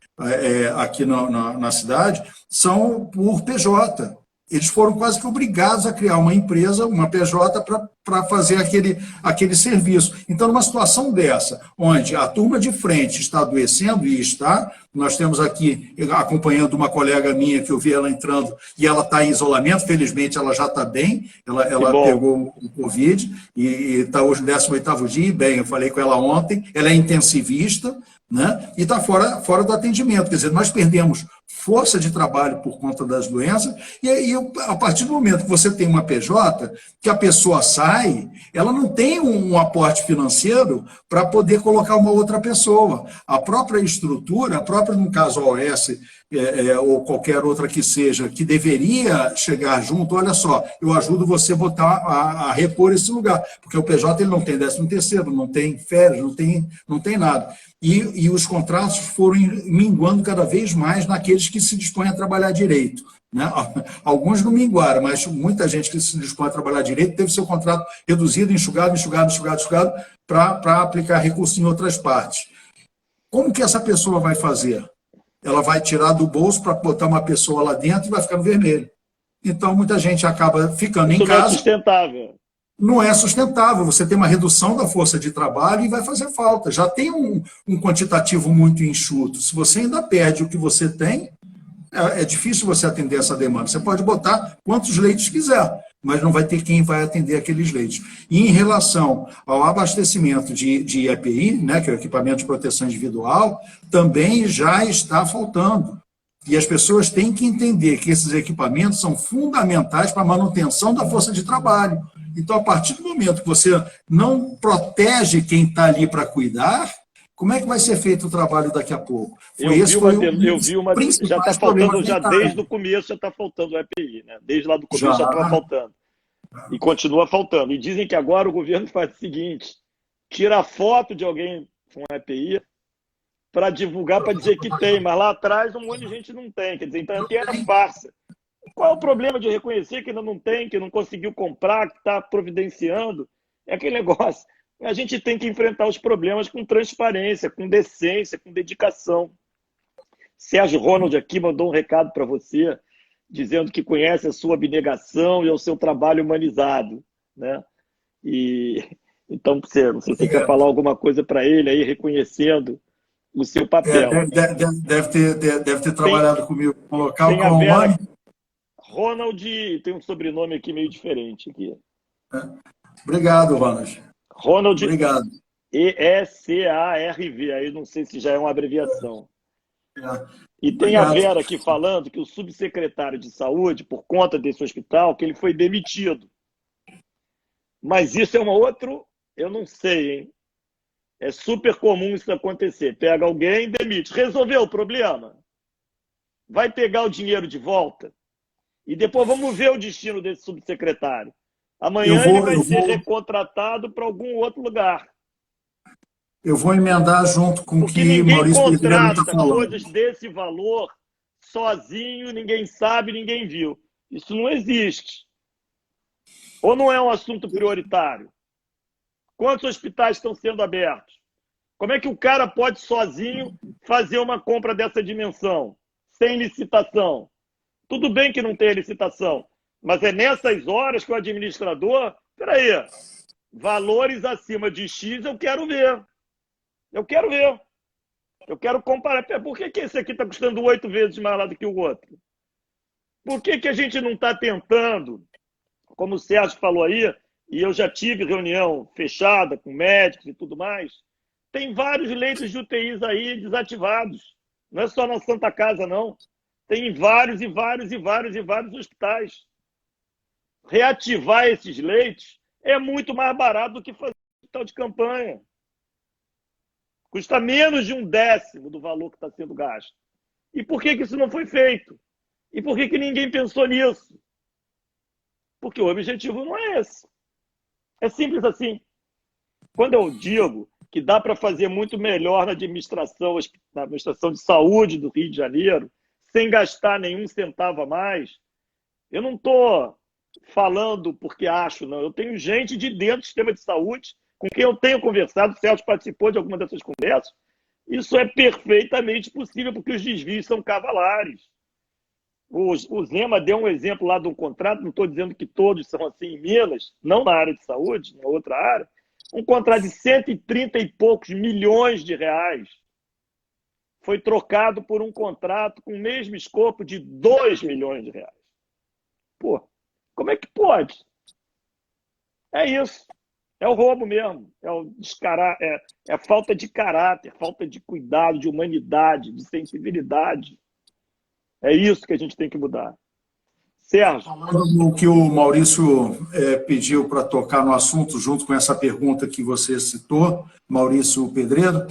aqui na cidade são por PJ. Eles foram quase que obrigados a criar uma empresa, uma PJ, para fazer aquele serviço. Então, numa situação dessa, onde a turma de frente está adoecendo, e está, nós temos aqui, acompanhando uma colega minha, que eu vi ela entrando, e ela está em isolamento, felizmente ela já está bem, ela pegou o Covid, e está hoje no 18º dia, e bem, eu falei com ela ontem, ela é intensivista, né? E está fora do atendimento. Quer dizer, nós perdemos força de trabalho por conta das doenças, e aí, a partir do momento que você tem uma PJ, que a pessoa sai, ela não tem um aporte financeiro para poder colocar uma outra pessoa. A própria estrutura, no caso a OS, ou qualquer outra que seja, que deveria chegar junto, olha só, eu ajudo você a botar, a repor esse lugar, porque o PJ ele não tem 13º, não tem férias, não tem nada. E os contratos foram minguando cada vez mais naqueles que se dispõem a trabalhar direito, né? Alguns não minguaram, mas muita gente que se dispõe a trabalhar direito teve seu contrato reduzido, enxugado, para aplicar recurso em outras partes. Como que essa pessoa vai fazer? Ela vai tirar do bolso para botar uma pessoa lá dentro e vai ficar no vermelho. Então, muita gente acaba ficando em casa. Não é sustentável. Não é sustentável. Você tem uma redução da força de trabalho e vai fazer falta. Já tem um quantitativo muito enxuto. Se você ainda perde o que você tem, é difícil você atender essa demanda. Você pode botar quantos leitos quiser, mas não vai ter quem vai atender aqueles leitos. E em relação ao abastecimento de EPI, né, que é o equipamento de proteção individual, também já está faltando. E as pessoas têm que entender que esses equipamentos são fundamentais para a manutenção da força de trabalho. Então, a partir do momento que você não protege quem está ali para cuidar, como é que vai ser feito o trabalho daqui a pouco? Eu vi uma já está faltando, já desde o começo já está faltando o EPI, né? Desde lá do começo já estava faltando. E continua faltando. E dizem que agora o governo faz o seguinte: tira foto de alguém com EPI para divulgar, para dizer que tem, mas lá atrás um monte de gente não tem. Quer dizer, então é uma farsa. Qual é o problema de reconhecer que ainda não tem, que não conseguiu comprar, que está providenciando? É aquele negócio. A gente tem que enfrentar os problemas com transparência, com decência, com dedicação. Sérgio Ronald aqui mandou um recado para você, dizendo que conhece a sua abnegação e o seu trabalho humanizado, né? E então, não sei se você quer falar alguma coisa para ele aí, reconhecendo o seu papel. Deve ter trabalhado comigo no local com o Mani. Ronald tem um sobrenome aqui meio diferente aqui. Obrigado, Ronald. Ronald. Obrigado. EECARV, aí não sei se já é uma abreviação. E tem Obrigado. A Vera aqui falando que o subsecretário de saúde, por conta desse hospital, que ele foi demitido. Mas isso é uma outra, eu não sei, hein? É super comum isso acontecer. Pega alguém e demite. Resolveu o problema? Vai pegar o dinheiro de volta? E depois vamos ver o destino desse subsecretário. Amanhã ele vai ser recontratado para algum outro lugar. Eu vou emendar junto com o que Maurício Pedreira está falando. Coisas desse valor sozinho, ninguém sabe, ninguém viu. Isso não existe. Ou não é um assunto prioritário? Quantos hospitais estão sendo abertos? Como é que o cara pode sozinho fazer uma compra dessa dimensão, sem licitação? Tudo bem que não tem licitação, mas é nessas horas que o administrador... Peraí, valores acima de X eu quero ver. Eu quero ver. Eu quero comparar. Por que esse aqui está custando 8 vezes mais lá do que o outro? Por que a gente não está tentando, como o Sérgio falou aí, e eu já tive reunião fechada com médicos e tudo mais, tem vários leitos de UTIs aí desativados. Não é só na Santa Casa, não. Tem vários hospitais. Reativar esses leitos é muito mais barato do que fazer hospital de campanha. Custa menos de 1/10 do valor que está sendo gasto. E por que isso não foi feito? E por que ninguém pensou nisso? Porque o objetivo não é esse. É simples assim. Quando eu digo que dá para fazer muito melhor na administração de saúde do Rio de Janeiro, sem gastar nenhum centavo a mais, eu não estou falando porque acho, não. Eu tenho gente de dentro do sistema de saúde com quem eu tenho conversado, o Celso participou de alguma dessas conversas. Isso é perfeitamente possível, porque os desvios são cavalares. O Zema deu um exemplo lá de um contrato, não estou dizendo que todos são assim em Minas, não na área de saúde, na outra área, um contrato de 130 e poucos milhões de reais foi trocado por um contrato com o mesmo escopo de 2 milhões de reais. Pô, como é que pode? É isso. É o roubo mesmo. É a falta de caráter, falta de cuidado, de humanidade, de sensibilidade. É isso que a gente tem que mudar. Sérgio. O que o Maurício pediu para tocar no assunto, junto com essa pergunta que você citou, Maurício Pedreiro,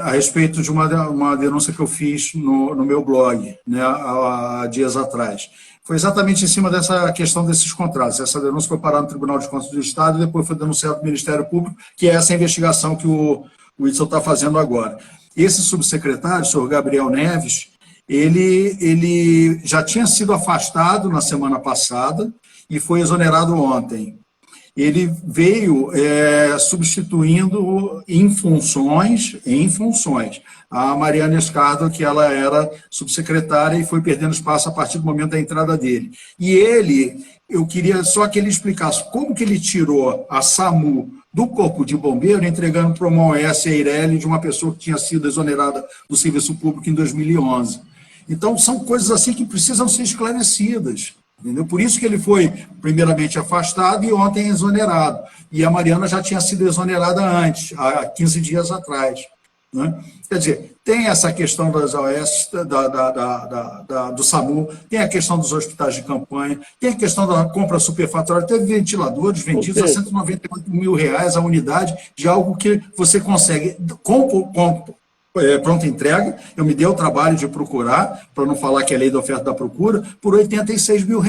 a respeito de uma denúncia que eu fiz no meu blog, né, há dias atrás. Foi exatamente em cima dessa questão desses contratos. Essa denúncia foi parar no Tribunal de Contas do Estado e depois foi denunciado no Ministério Público, que é essa investigação que o Whitson está fazendo agora. Esse subsecretário, o senhor Gabriel Neves, ele já tinha sido afastado na semana passada e foi exonerado ontem. Ele veio substituindo em funções, a Mariana Escardo, que ela era subsecretária e foi perdendo espaço a partir do momento da entrada dele. E eu queria só que ele explicasse como que ele tirou a SAMU do Corpo de Bombeiro, entregando para uma OS Eireli de uma pessoa que tinha sido exonerada do serviço público em 2011. Então, são coisas assim que precisam ser esclarecidas. Entendeu? Por isso que ele foi, primeiramente, afastado e ontem exonerado. E a Mariana já tinha sido exonerada antes, há 15 dias atrás. Né? Quer dizer, tem essa questão das OS, do SAMU, tem a questão dos hospitais de campanha, tem a questão da compra superfaturada, teve ventiladores vendidos a R$198 mil a unidade de algo que você consegue pronta entrega, eu me dei o trabalho de procurar, para não falar que é lei da oferta e da procura, por R$86 mil.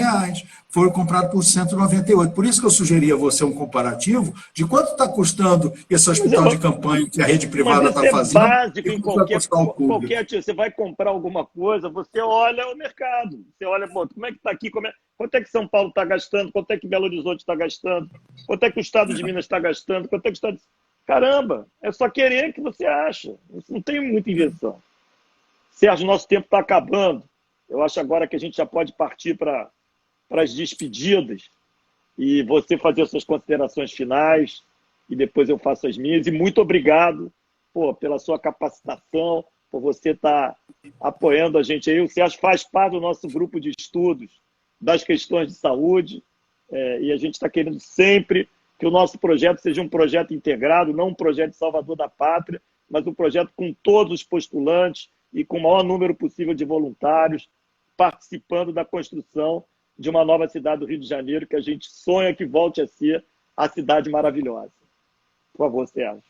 Foi comprado por 198. Por isso que eu sugeri a você um comparativo de quanto está custando esse hospital de campanha que a rede privada está fazendo. Básico em qualquer você vai comprar alguma coisa, você olha o mercado. Você olha, pô, como é que está aqui, quanto é que São Paulo está gastando, quanto é que Belo Horizonte está gastando, quanto é que o Estado de Minas está gastando, quanto é que o Estado... Caramba, é só querer que você acha. Isso não tem muita invenção. Sérgio, nosso tempo está acabando. Eu acho agora que a gente já pode partir para as despedidas e você fazer as suas considerações finais e depois eu faço as minhas. E muito obrigado pela sua capacitação, por você estar apoiando a gente aí. O Sérgio faz parte do nosso grupo de estudos das questões de saúde e a gente está querendo sempre que o nosso projeto seja um projeto integrado, não um projeto de salvador da pátria, mas um projeto com todos os postulantes e com o maior número possível de voluntários participando da construção de uma nova cidade do Rio de Janeiro que a gente sonha que volte a ser a cidade maravilhosa. Por favor, Sérgio.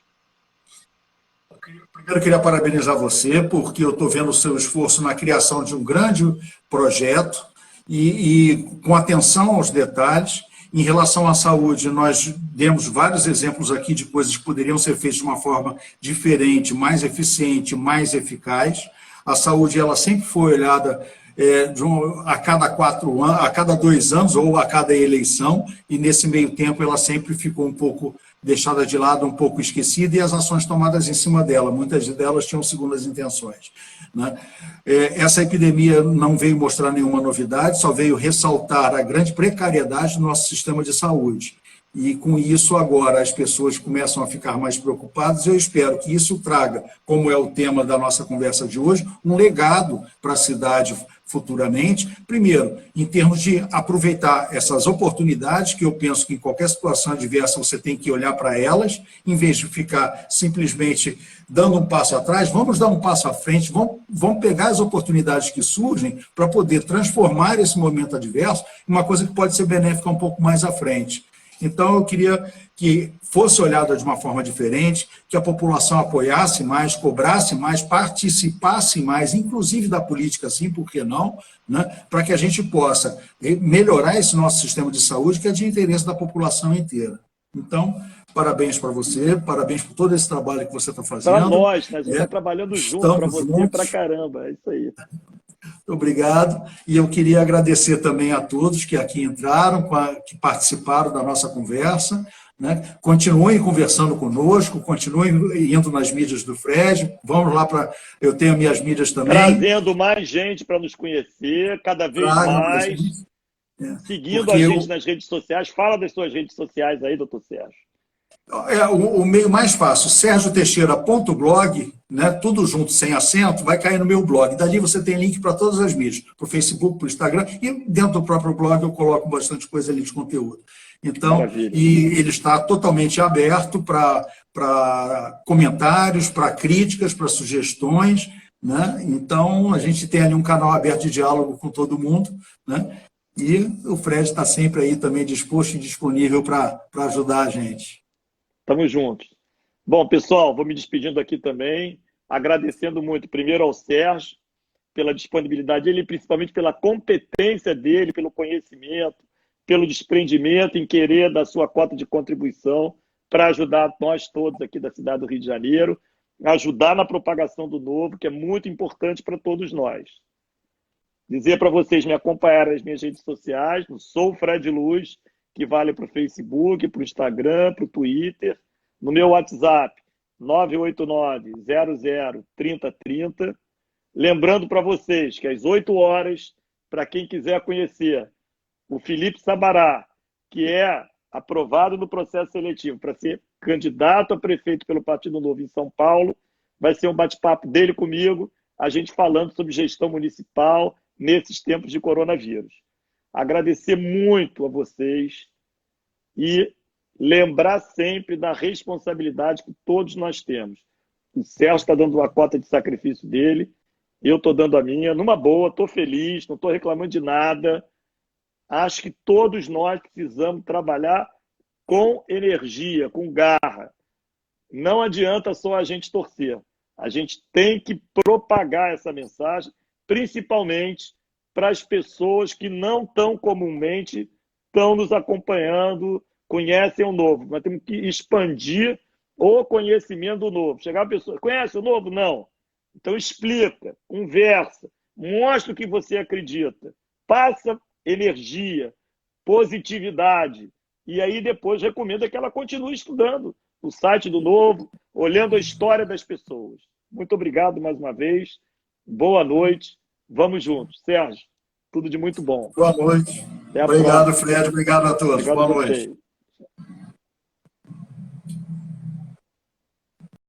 Primeiro, eu queria parabenizar você, porque eu estou vendo o seu esforço na criação de um grande projeto e com atenção aos detalhes. Em relação à saúde, nós demos vários exemplos aqui de coisas que poderiam ser feitas de uma forma diferente, mais eficiente, mais eficaz. A saúde, ela sempre foi olhada a cada 4 anos, a cada 2 anos ou a cada eleição, e nesse meio tempo ela sempre ficou um pouco deixada de lado, um pouco esquecida, e as ações tomadas em cima dela, muitas delas tinham segundas intenções. Né? Essa epidemia não veio mostrar nenhuma novidade, só veio ressaltar a grande precariedade do nosso sistema de saúde. E com isso agora as pessoas começam a ficar mais preocupadas. Eu espero que isso traga, como é o tema da nossa conversa de hoje, um legado para a cidade futuramente. Primeiro, em termos de aproveitar essas oportunidades, que eu penso que em qualquer situação adversa você tem que olhar para elas, em vez de ficar simplesmente dando um passo atrás, vamos dar um passo à frente, vamos pegar as oportunidades que surgem para poder transformar esse momento adverso em uma coisa que pode ser benéfica um pouco mais à frente. Então, eu queria que fosse olhada de uma forma diferente, que a população apoiasse mais, cobrasse mais, participasse mais, inclusive da política, sim, por que não, né? Para que a gente possa melhorar esse nosso sistema de saúde, que é de interesse da população inteira. Então, parabéns para você, parabéns por todo esse trabalho que você está fazendo. Para nós, né? A gente está trabalhando junto, para você, para caramba, é isso aí. Obrigado. E eu queria agradecer também a todos que aqui entraram, que participaram da nossa conversa, né? Continuem conversando conosco, continuem indo nas mídias do Fred. Vamos lá para... Eu tenho minhas mídias também. Trazendo mais gente para nos conhecer, cada vez mais. Seguindo a gente nas redes sociais. Fala das suas redes sociais aí, doutor Sérgio. O meio mais fácil, sergioteixeira.blog, né, tudo junto, sem acento, vai cair no meu blog. Dali você tem link para todas as mídias, para o Facebook, para o Instagram, e dentro do próprio blog eu coloco bastante coisa ali de conteúdo. Então, e ele está totalmente aberto para comentários, para críticas, para sugestões, né? Então, a gente tem ali um canal aberto de diálogo com todo mundo, né? E o Fred está sempre aí também disposto e disponível para ajudar a gente. Tamo juntos. Bom, pessoal, vou me despedindo aqui também, agradecendo muito, primeiro ao Sérgio, pela disponibilidade dele, principalmente pela competência dele, pelo conhecimento, pelo desprendimento em querer dar sua cota de contribuição para ajudar nós todos aqui da cidade do Rio de Janeiro, ajudar na propagação do novo, que é muito importante para todos nós. Dizer para vocês me acompanharem nas minhas redes sociais, no Sou Fred Luz, que vale para o Facebook, para o Instagram, para o Twitter, no meu WhatsApp, 989-00-3030. Lembrando para vocês que às 8 horas, para quem quiser conhecer o Felipe Sabará, que é aprovado no processo seletivo para ser candidato a prefeito pelo Partido Novo em São Paulo, vai ser um bate-papo dele comigo, a gente falando sobre gestão municipal nesses tempos de coronavírus. Agradecer muito a vocês e lembrar sempre da responsabilidade que todos nós temos. O Sérgio está dando uma cota de sacrifício dele, eu estou dando a minha, numa boa, estou feliz, não estou reclamando de nada. Acho que todos nós precisamos trabalhar com energia, com garra. Não adianta só a gente torcer. A gente tem que propagar essa mensagem, principalmente para as pessoas que não tão comumente estão nos acompanhando, conhecem o novo. Nós temos que expandir o conhecimento do novo. Chegar a pessoa, conhece o novo? Não. Então explica, conversa, mostra o que você acredita, passa energia, positividade, e aí depois recomenda que ela continue estudando o site do Novo, olhando a história das pessoas. Muito obrigado mais uma vez, boa noite, vamos juntos. Sérgio, tudo de muito bom. Boa noite. Obrigado, Fred, obrigado a todos. Boa noite.